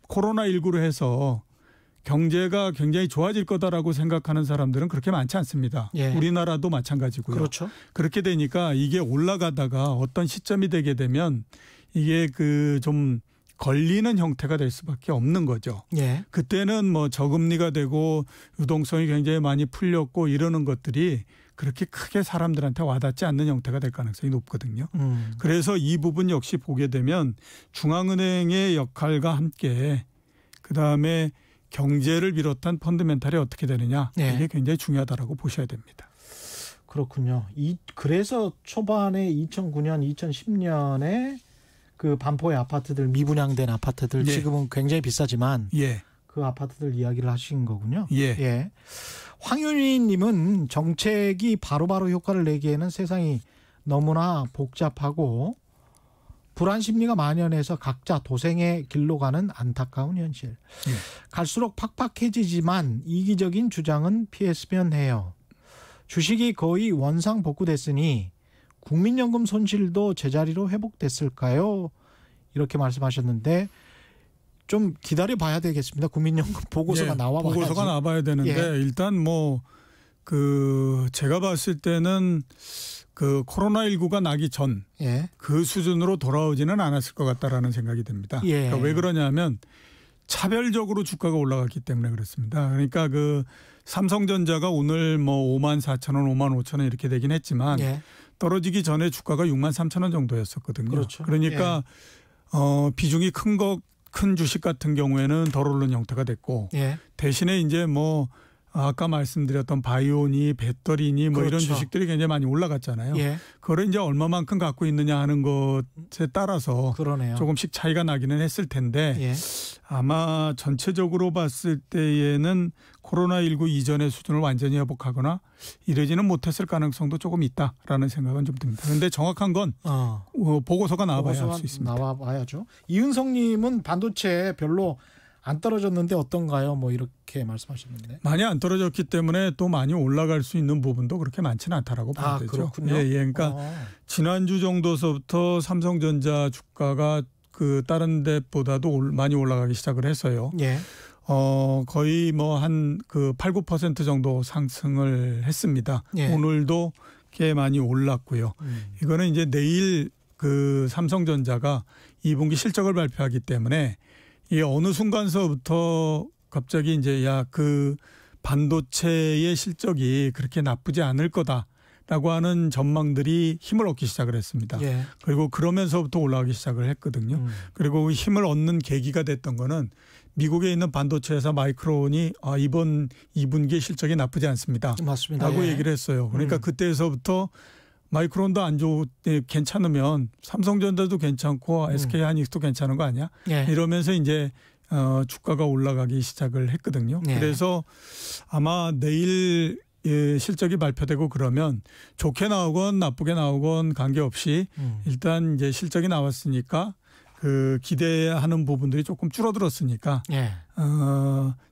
코로나19로 해서 경제가 굉장히 좋아질 거다라고 생각하는 사람들은 그렇게 많지 않습니다. 예. 우리나라도 마찬가지고요. 그렇죠. 그렇게 되니까 이게 올라가다가 어떤 시점이 되게 되면 이게 그 좀 걸리는 형태가 될 수밖에 없는 거죠. 예. 그때는 뭐 저금리가 되고 유동성이 굉장히 많이 풀렸고 이러는 것들이 그렇게 크게 사람들한테 와닿지 않는 형태가 될 가능성이 높거든요. 그래서 이 부분 역시 보게 되면 중앙은행의 역할과 함께 그다음에 경제를 비롯한 펀드멘탈이 어떻게 되느냐 네. 이게 굉장히 중요하다라고 보셔야 됩니다. 그렇군요. 그래서 초반에 2009년, 2010년에 그 반포의 아파트들 미분양된 아파트들 예. 지금은 굉장히 비싸지만 예. 그 아파트들 이야기를 하신 거군요. 예. 황윤희님은 정책이 바로바로 효과를 내기에는 세상이 너무나 복잡하고 불안 심리가 만연해서 각자 도생의 길로 가는 안타까운 현실. 예. 갈수록 팍팍해지지만 이기적인 주장은 피했으면 해요. 주식이 거의 원상복구됐으니 국민연금 손실도 제자리로 회복됐을까요? 이렇게 말씀하셨는데 좀 기다려 봐야 되겠습니다. 국민연금 보고서가 나와봐야지. 보고서가 나와봐야 되는데 일단 뭐 그 제가 봤을 때는 그 코로나19가 나기 전 그 수준으로 돌아오지는 않았을 것 같다라는 생각이 듭니다. 그러니까 왜 그러냐면 차별적으로 주가가 올라갔기 때문에 그렇습니다. 그러니까 그 삼성전자가 오늘 뭐 54,000원, 55,000원 이렇게 되긴 했지만 떨어지기 전에 주가가 63,000원 정도였었거든요. 그렇죠. 그러니까 비중이 큰 주식 같은 경우에는 덜 오르는 형태가 됐고 대신에 이제 뭐 아까 말씀드렸던 바이오니, 배터리니 뭐 그렇죠. 이런 주식들이 굉장히 많이 올라갔잖아요. 예. 그걸 이제 얼마만큼 갖고 있느냐 하는 것에 따라서 그러네요. 조금씩 차이가 나기는 했을 텐데 예. 아마 전체적으로 봤을 때에는 코로나19 이전의 수준을 완전히 회복하거나 이러지는 못했을 가능성도 조금 있다라는 생각은 좀 듭니다. 그런데 정확한 건 보고서가 나와봐야 할 수 있습니다. 나와봐야죠. 이은성님은 반도체 별로 안 떨어졌는데 어떤가요? 뭐 이렇게 말씀하셨는데. 많이 안 떨어졌기 때문에 또 많이 올라갈 수 있는 부분도 그렇게 많지는 않다라고 봐야 되죠. 그렇군요. 예, 그러니까 지난주 정도서부터 삼성전자 주가가 그 다른 데보다도 많이 올라가기 시작을 했어요. 예. 거의 뭐 한 그 8, 9% 정도 상승을 했습니다. 예. 오늘도 꽤 많이 올랐고요. 이거는 이제 내일 그 삼성전자가 2분기 실적을 발표하기 때문에 이 어느 순간서부터 갑자기 이제 그 반도체의 실적이 그렇게 나쁘지 않을 거다라고 하는 전망들이 힘을 얻기 시작을 했습니다. 예. 그리고 그러면서부터 올라가기 시작을 했거든요. 그리고 힘을 얻는 계기가 됐던 거는 미국에 있는 반도체 회사 마이크론이 이번 2분기 실적이 나쁘지 않습니다. 맞습니다. 라고 예. 얘기를 했어요. 그러니까 그때에서부터 마이크론도 괜찮으면 삼성전자도 괜찮고 SK 하이닉스도 괜찮은 거 아니야? 예. 이러면서 이제 주가가 올라가기 시작을 했거든요. 예. 그래서 아마 내일 실적이 발표되고 그러면 좋게 나오건 나쁘게 나오건 관계없이 일단 이제 실적이 나왔으니까 그 기대하는 부분들이 조금 줄어들었으니까 예.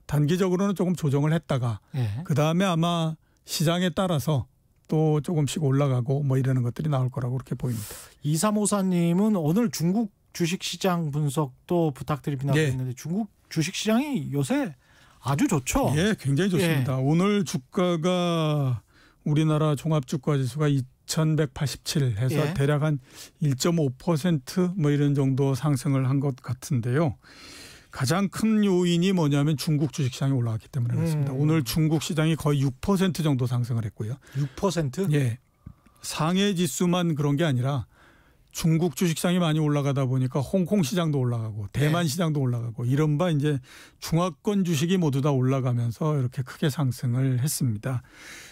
단기적으로는 조금 조정을 했다가 예. 그 다음에 아마 시장에 따라서 또 조금씩 올라가고 뭐 이러는 것들이 나올 거라고 그렇게 보입니다. 2354님은 오늘 중국 주식시장 분석도 부탁드립니다. 네. 했는데 중국 주식시장이 요새 아주 좋죠. 예, 굉장히 좋습니다. 예. 오늘 주가가 우리나라 종합주가지수가 2187 해서 예. 대략 한 1.5% 뭐 이런 정도 상승을 한 것 같은데요. 가장 큰 요인이 뭐냐면 중국 주식시장이 올라갔기 때문에 그렇습니다. 오늘 중국 시장이 거의 6% 정도 상승을 했고요. 6%? 예. 상해 지수만 그런 게 아니라 중국 주식시장이 많이 올라가다 보니까 홍콩 시장도 올라가고 대만 시장도 올라가고 이른바 이제 중화권 주식이 모두 다 올라가면서 이렇게 크게 상승을 했습니다.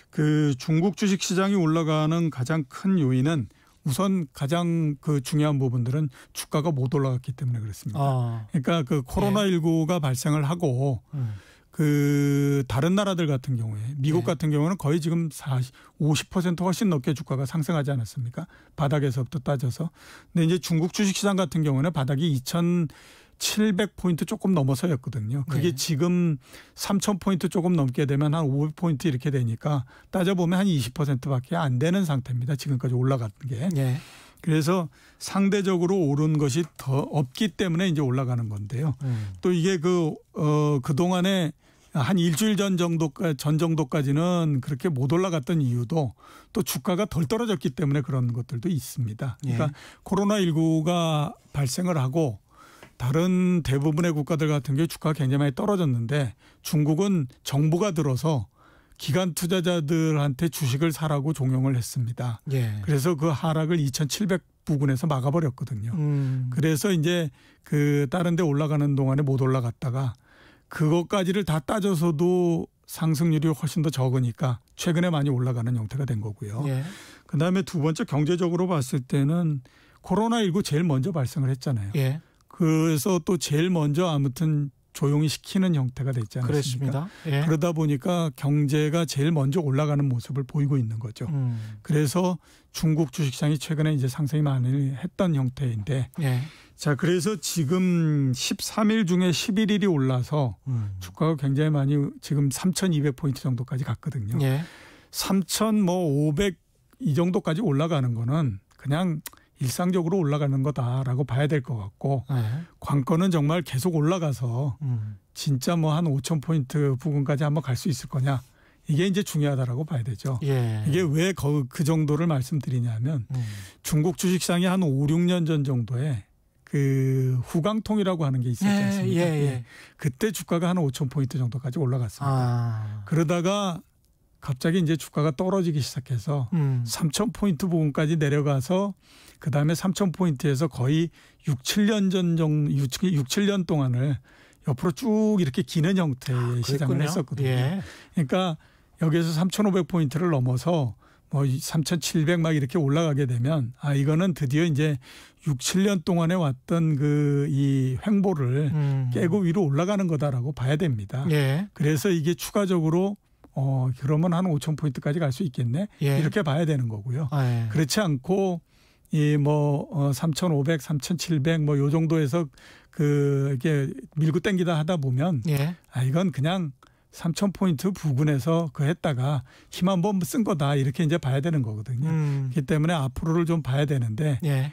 그 중국 주식시장이 올라가는 가장 큰 요인은 우선 가장 그 중요한 부분들은 주가가 못 올라갔기 때문에 그렇습니다. 그러니까 그 코로나19가 발생을 하고 그 다른 나라들 같은 경우에 미국 같은 경우는 거의 지금 50% 훨씬 넘게 주가가 상승하지 않았습니까? 바닥에서부터 따져서. 근데 이제 중국 주식시장 같은 경우는 바닥이 2,700포인트 조금 넘어서였거든요. 그게 지금 3,000포인트 조금 넘게 되면 한 500포인트 이렇게 되니까 따져보면 한 20%밖에 안 되는 상태입니다. 지금까지 올라갔던 게. 그래서 상대적으로 오른 것이 더 없기 때문에 이제 올라가는 건데요. 또 이게 그동안에 한 일주일 전 정도까지는 그렇게 못 올라갔던 이유도 또 주가가 덜 떨어졌기 때문에 그런 것들도 있습니다. 그러니까 코로나19가 발생을 하고 다른 대부분의 국가들 같은 경우 주가가 굉장히 많이 떨어졌는데 중국은 정부가 들어서 기관 투자자들한테 주식을 사라고 종용을 했습니다. 그래서 그 하락을 2,700 부근에서 막아버렸거든요. 그래서 이제 그 다른 데 올라가는 동안에 못 올라갔다가 그것까지를 다 따져서도 상승률이 훨씬 더 적으니까 최근에 많이 올라가는 형태가 된 거고요. 그다음에 두 번째 경제적으로 봤을 때는 코로나19 제일 먼저 발생을 했잖아요. 그래서 또 제일 먼저 아무튼 조용히 시키는 형태가 됐지 않습니까? 그렇습니다. 그러다 보니까 경제가 제일 먼저 올라가는 모습을 보이고 있는 거죠. 그래서 중국 주식시장이 최근에 이제 상승이 많이 했던 형태인데 자, 그래서 지금 13일 중에 11일이 올라서 주가가 굉장히 많이 지금 3,200포인트 정도까지 갔거든요. 3,500 이 정도까지 올라가는 거는 그냥 일상적으로 올라가는 거다라고 봐야 될 것 같고 관건은 정말 계속 올라가서 진짜 뭐 한 5,000포인트 부근까지 한번 갈 수 있을 거냐. 이게 이제 중요하다라고 봐야 되죠. 이게 왜 그 정도를 말씀드리냐면 중국 주식시장이 한 5, 6년 전 정도에 그 후광통이라고 하는 게 있었지 않습니까? 그때 주가가 한 5,000포인트 정도까지 올라갔습니다. 그러다가 갑자기 이제 주가가 떨어지기 시작해서 3,000포인트 부분까지 내려가서 그다음에 3,000포인트에서 거의 6, 7년 동안을 옆으로 쭉 이렇게 기는 형태의 시장을 했었거든요. 예. 그러니까 여기에서 3,500포인트를 넘어서 뭐 3,700 막 이렇게 올라가게 되면 이거는 드디어 이제 6, 7년 동안에 왔던 이 횡보를 깨고 위로 올라가는 거다라고 봐야 됩니다. 예. 그래서 이게 추가적으로 그러면 한 5,000포인트까지 갈 수 있겠네. 예. 이렇게 봐야 되는 거고요. 예. 그렇지 않고 3,500, 3,700 뭐 요 정도에서 이게 밀고 당기다 하다 보면 예. 이건 그냥 3,000포인트 부근에서 했다가 힘 한번 쓴 거다 이렇게 이제 봐야 되는 거거든요. 그렇기 때문에 앞으로를 좀 봐야 되는데 예.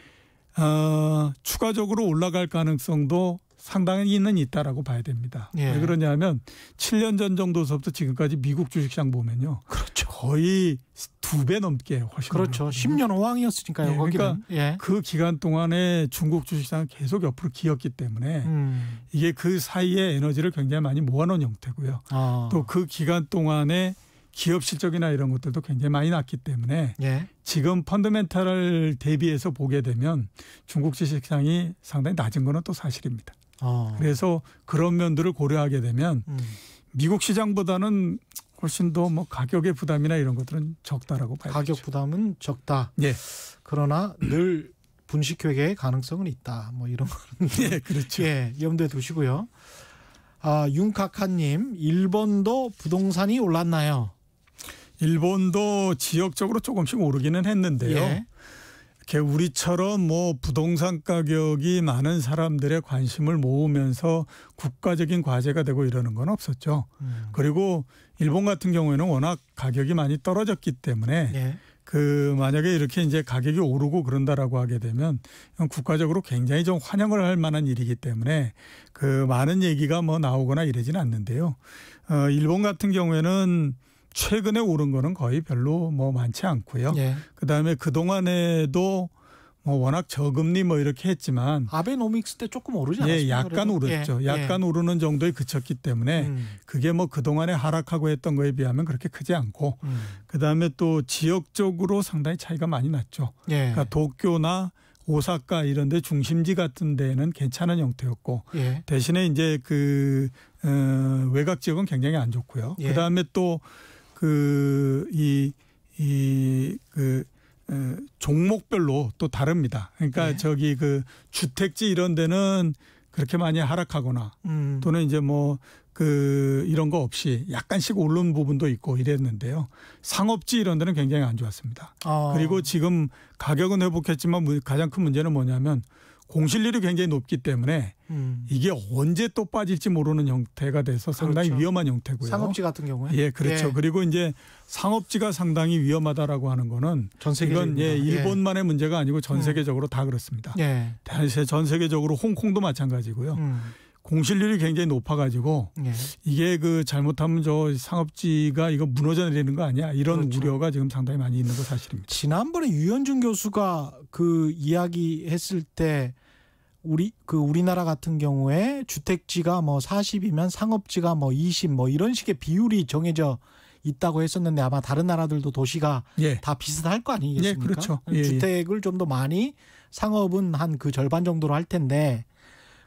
추가적으로 올라갈 가능성도 상당히 있다라고 봐야 됩니다. 예. 왜 그러냐면 7년 전 정도서부터 지금까지 미국 주식시장 보면요. 그렇죠. 거의 2배 넘게 훨씬 그렇죠. 올랐거든요. 10년 호황이었으니까요. 예, 거기는. 그러니까 그 기간 동안에 중국 주식시장은 계속 옆으로 기었기 때문에 이게 그 사이에 에너지를 굉장히 많이 모아놓은 형태고요. 또 그 기간 동안에 기업 실적이나 이런 것들도 굉장히 많이 났기 때문에 예. 지금 펀더멘탈을 대비해서 보게 되면 중국 주식시장이 상당히 낮은 거는 또 사실입니다. 그래서 그런 면들을 고려하게 되면 미국 시장보다는 훨씬 더 뭐 가격의 부담이나 이런 것들은 적다라고 봐야 가격 되죠. 부담은 적다. 예. 그러나 늘 분식회계의 가능성은 있다. 뭐 이런 거는 예, 그렇죠. 예, 염두에 두시고요. 윤카카님, 일본도 부동산이 올랐나요? 일본도 지역적으로 조금씩 오르기는 했는데요. 예. 이렇게 우리처럼 뭐 부동산 가격이 많은 사람들의 관심을 모으면서 국가적인 과제가 되고 이러는 건 없었죠. 그리고 일본 같은 경우에는 워낙 가격이 많이 떨어졌기 때문에 예. 만약에 이렇게 이제 가격이 오르고 그런다라고 하게 되면 국가적으로 굉장히 좀 환영을 할 만한 일이기 때문에 많은 얘기가 뭐 나오거나 이러지는 않는데요. 일본 같은 경우에는 최근에 오른 거는 거의 별로 뭐 많지 않고요. 예. 그다음에 그동안에도 뭐 워낙 저금리 뭐 이렇게 했지만 아베노믹스 때 조금 오르지 않았어요? 예, 약간 오르죠. 예. 약간 오르는 정도에 그쳤기 때문에 그게 뭐 그동안에 하락하고 했던 거에 비하면 그렇게 크지 않고 그다음에 또 지역적으로 상당히 차이가 많이 났죠. 예. 그러니까 도쿄나 오사카 이런 데 중심지 같은 데는 괜찮은 형태였고 예. 대신에 이제 외곽 지역은 굉장히 안 좋고요. 예. 그다음에 또 종목별로 또 다릅니다. 그러니까 예. 주택지 이런 데는 그렇게 많이 하락하거나 또는 이제 이런 거 없이 약간씩 오른 부분도 있고 이랬는데요. 상업지 이런 데는 굉장히 안 좋았습니다. 그리고 지금 가격은 회복했지만 가장 큰 문제는 뭐냐면 공실률이 굉장히 높기 때문에 이게 언제 또 빠질지 모르는 형태가 돼서 상당히 그렇죠. 위험한 형태고요. 상업지 같은 경우에. 예, 그렇죠. 예. 그리고 이제 상업지가 상당히 위험하다라고 하는 거는 전 세계적인 이건 일본만의 문제가 아니고 전 세계적으로 다 그렇습니다. 예. 전 세계적으로 홍콩도 마찬가지고요. 공실률이 굉장히 높아가지고 예. 이게 잘못하면 저 상업지가 이거 무너져 내리는 거 아니야? 이런 그렇죠. 우려가 지금 상당히 많이 있는 거 사실입니다. 지난번에 유현준 교수가 이야기했을 때 우리나라 같은 경우에 주택지가 40이면 상업지가 20 이런 식의 비율이 정해져 있다고 했었는데 아마 다른 나라들도 도시가 예. 다 비슷할 거 아니겠습니까? 예, 그렇죠. 예, 주택을 좀 더 많이 상업은 한 절반 정도로 할 텐데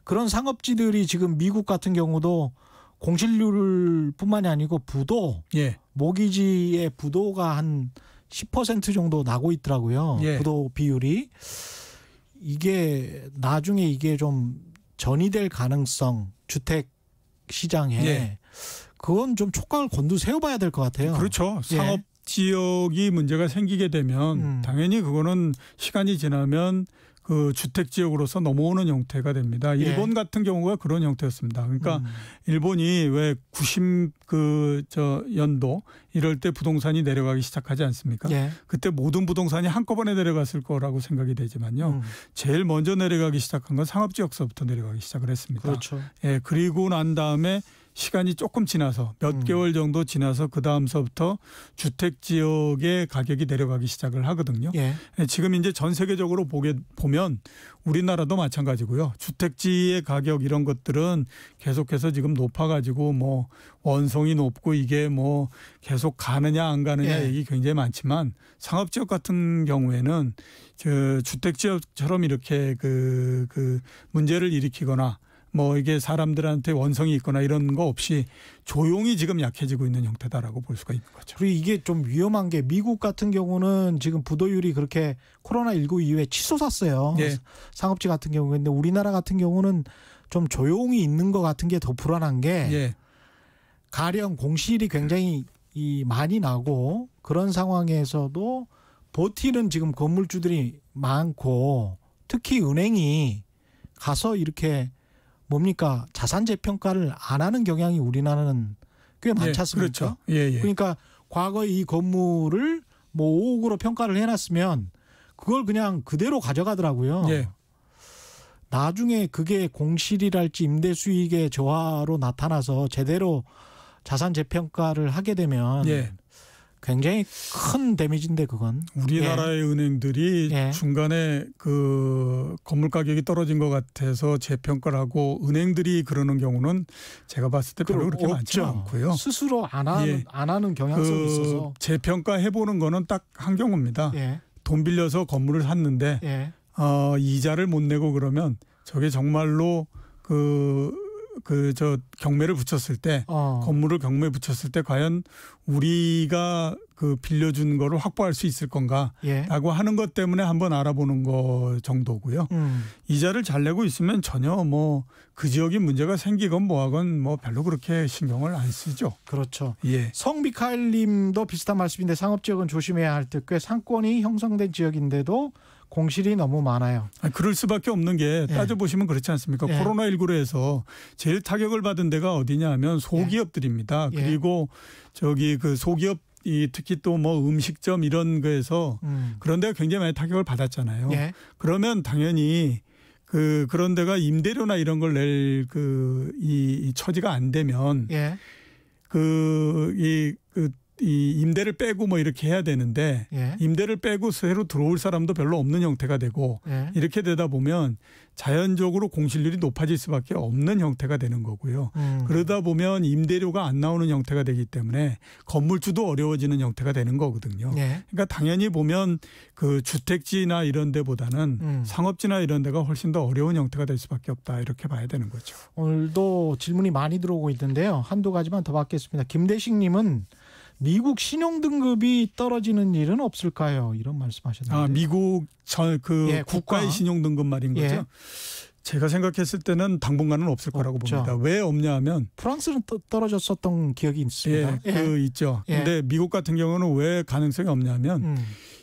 그런 상업지들이 지금 미국 같은 경우도 공실률뿐만이 아니고 부도 예. 모기지의 부도가 한 10% 정도 나고 있더라고요. 예. 부도 비율이. 이게 나중에 이게 좀 전이될 가능성 주택 시장에 예. 그건 좀 촉각을 곤두세워 봐야 될 것 같아요. 그렇죠. 예. 상업 지역이 문제가 생기게 되면 당연히 그거는 시간이 지나면 주택 지역으로서 넘어오는 형태가 됩니다. 일본 예. 같은 경우가 그런 형태였습니다. 그러니까 일본이 왜 90연도 이럴 때 부동산이 내려가기 시작하지 않습니까? 예. 그때 모든 부동산이 한꺼번에 내려갔을 거라고 생각이 되지만요. 제일 먼저 내려가기 시작한 건 상업 지역서부터 내려가기 시작을 했습니다. 그렇죠. 예, 그리고 난 다음에 시간이 조금 지나서 몇 개월 정도 지나서 그 다음서부터 주택 지역의 가격이 내려가기 시작을 하거든요. 예. 지금 이제 전 세계적으로 보면 우리나라도 마찬가지고요. 주택지의 가격 이런 것들은 계속해서 지금 높아가지고 원성이 높고 이게 계속 가느냐 안 가느냐 예. 얘기 굉장히 많지만 상업지역 같은 경우에는 주택지역처럼 이렇게 문제를 일으키거나 뭐 이게 사람들한테 원성이 있거나 이런 거 없이 조용히 지금 약해지고 있는 형태다라고 볼 수가 있는 거죠. 그리고 이게 좀 위험한 게 미국 같은 경우는 지금 부도율이 그렇게 코로나19 이후에 치솟았어요. 예. 상업지 같은 경우에. 근데 우리나라 같은 경우는 좀 조용히 있는 것 같은 게 더 불안한 게 예. 가령 공실이 굉장히 많이 나고 그런 상황에서도 버티는 지금 건물주들이 많고 특히 은행이 가서 이렇게 뭡니까 자산 재평가를 안 하는 경향이 우리나라는 꽤 많지 않습니까? 그렇죠. 예. 그러니까 과거에 이 건물을 뭐 5억으로 평가를 해놨으면 그걸 그냥 그대로 가져가더라고요. 예. 나중에 그게 공실이랄지 임대 수익의 저하로 나타나서 제대로 자산 재평가를 하게 되면 예. 굉장히 큰 데미지인데 그건. 우리나라의 은행들이 예. 중간에 그 건물 가격이 떨어진 것 같아서 재평가를 하고 은행들이 그러는 경우는 제가 봤을 때 별로 그렇게 많지 않고요. 스스로 안 하는 경향성이 있어서. 재평가 해보는 거는 딱 한 경우입니다. 예. 돈 빌려서 건물을 샀는데 예. 이자를 못 내고 그러면 저게 정말로 저 경매를 붙였을 때 건물을 경매에 붙였을 때 과연 우리가 그 빌려준 거를 확보할 수 있을 건가라고 예. 하는 것 때문에 한번 알아보는 거 정도고요. 이자를 잘 내고 있으면 전혀 뭐 그 지역이 문제가 생기건 뭐하건 뭐 별로 그렇게 신경을 안 쓰죠. 그렇죠. 예. 성미카엘 님도 비슷한 말씀인데 상업지역은 조심해야 할 듯 꽤 상권이 형성된 지역인데도 공실이 너무 많아요. 그럴 수밖에 없는 게 따져보시면 그렇지 않습니까? 예. 코로나19로 해서 제일 타격을 받은 데가 어디냐 하면 소기업들입니다. 예. 그리고 저기 그 소기업 특히 또 뭐 음식점 이런 거에서 그런 데가 굉장히 많이 타격을 받았잖아요. 예. 그러면 당연히 그런 데가 임대료나 이런 걸 낼 이 처지가 안 되면 예. 이 임대를 빼고 뭐 이렇게 해야 되는데 예. 임대를 빼고 새로 들어올 사람도 별로 없는 형태가 되고 예. 이렇게 되다 보면 자연적으로 공실률이 높아질 수밖에 없는 형태가 되는 거고요. 그러다 보면 임대료가 안 나오는 형태가 되기 때문에 건물주도 어려워지는 형태가 되는 거거든요. 예. 그러니까 당연히 보면 그 주택지나 이런 데보다는 상업지나 이런 데가 훨씬 더 어려운 형태가 될 수밖에 없다. 이렇게 봐야 되는 거죠. 오늘도 질문이 많이 들어오고 있는데요. 한두 가지만 더 받겠습니다. 김대식 님은 미국 신용등급이 떨어지는 일은 없을까요? 이런 말씀하셨는데. 미국 국가의 국가. 신용등급 말인 거죠. 예. 제가 생각했을 때는 당분간은 없을 거라고 없죠. 봅니다. 왜 없냐 하면 프랑스는 떨어졌었던 기억이 있습니다. 있죠. 예. 근데 미국 같은 경우는 왜 가능성이 없냐면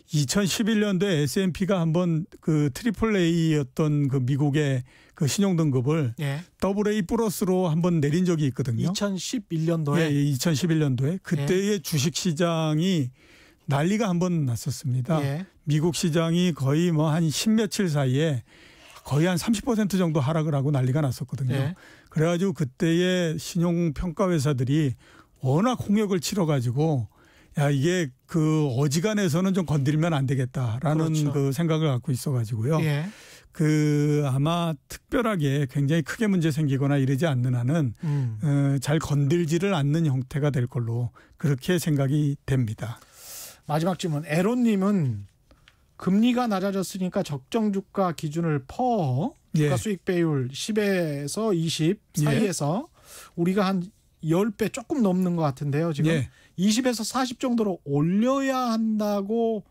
2011년도에 S&P가 한번 그 AAA였던 그 미국의 그 신용등급을 AA 플러스로 한번 내린 적이 있거든요. 2011년도에. 예, 2011년도에 그때의 주식시장이 난리가 한번 났었습니다. 예. 미국 시장이 거의 뭐 한 10며칠 사이에 거의 한 30% 정도 하락을 하고 난리가 났었거든요. 예. 그래가지고 그때의 신용평가회사들이 워낙 홍역을 치러가지고 이게 그 어지간해서는 좀 건드리면 안 되겠다라는 그렇죠. 그 생각을 갖고 있어가지고요. 예. 아마 특별하게 굉장히 크게 문제 생기거나 이러지 않는 한은 잘 건들지를 않는 형태가 될 걸로 그렇게 생각이 됩니다. 마지막 질문. 에론님은 금리가 낮아졌으니까 적정 주가 기준을 주가 수익 배율 10에서 20 사이에서 우리가 한 10배 조금 넘는 것 같은데요. 지금 20에서 40 정도로 올려야 한다고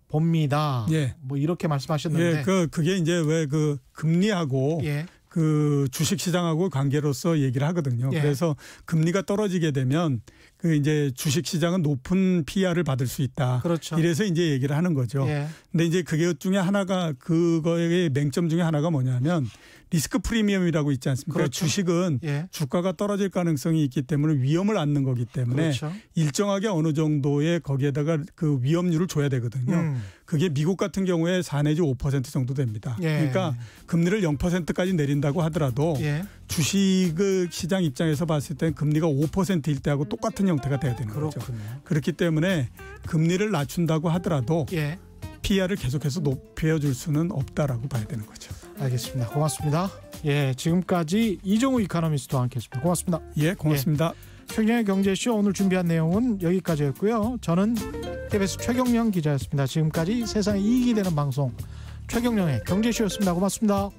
봅니다. 뭐 이렇게 말씀하셨는데. 그게 이제 왜 그 금리하고 그 주식시장하고 관계로서 얘기를 하거든요. 그래서 금리가 떨어지게 되면 그 이제 주식시장은 높은 PR을 받을 수 있다. 그렇죠. 이래서 이제 얘기를 하는 거죠. 근데 이제 그게 중에 하나가 그거의 맹점 중에 하나가 뭐냐면 리스크 프리미엄이라고 있지 않습니까? 그렇죠. 주식은 주가가 떨어질 가능성이 있기 때문에 위험을 안는 거기 때문에 그렇죠. 일정하게 어느 정도의 거기에다가 그 위험률을 줘야 되거든요. 그게 미국 같은 경우에 4 내지 5% 정도 됩니다. 그러니까 금리를 0%까지 내린다고 하더라도 주식 시장 입장에서 봤을 때 금리가 5%일 때하고 똑같은 형태가 돼야 되는 거죠. 그렇기 때문에 금리를 낮춘다고 하더라도 PR을 계속해서 높여줄 수는 없다라고 봐야 되는 거죠. 알겠습니다. 고맙습니다. 지금까지 이종우 이코노미스트와 함께했습니다. 고맙습니다. 고맙습니다. 최경영의 경제쇼 오늘 준비한 내용은 여기까지였고요. 저는 KBS 최경영 기자였습니다. 지금까지 세상에 이익이 되는 방송 최경영의 경제쇼였습니다. 고맙습니다.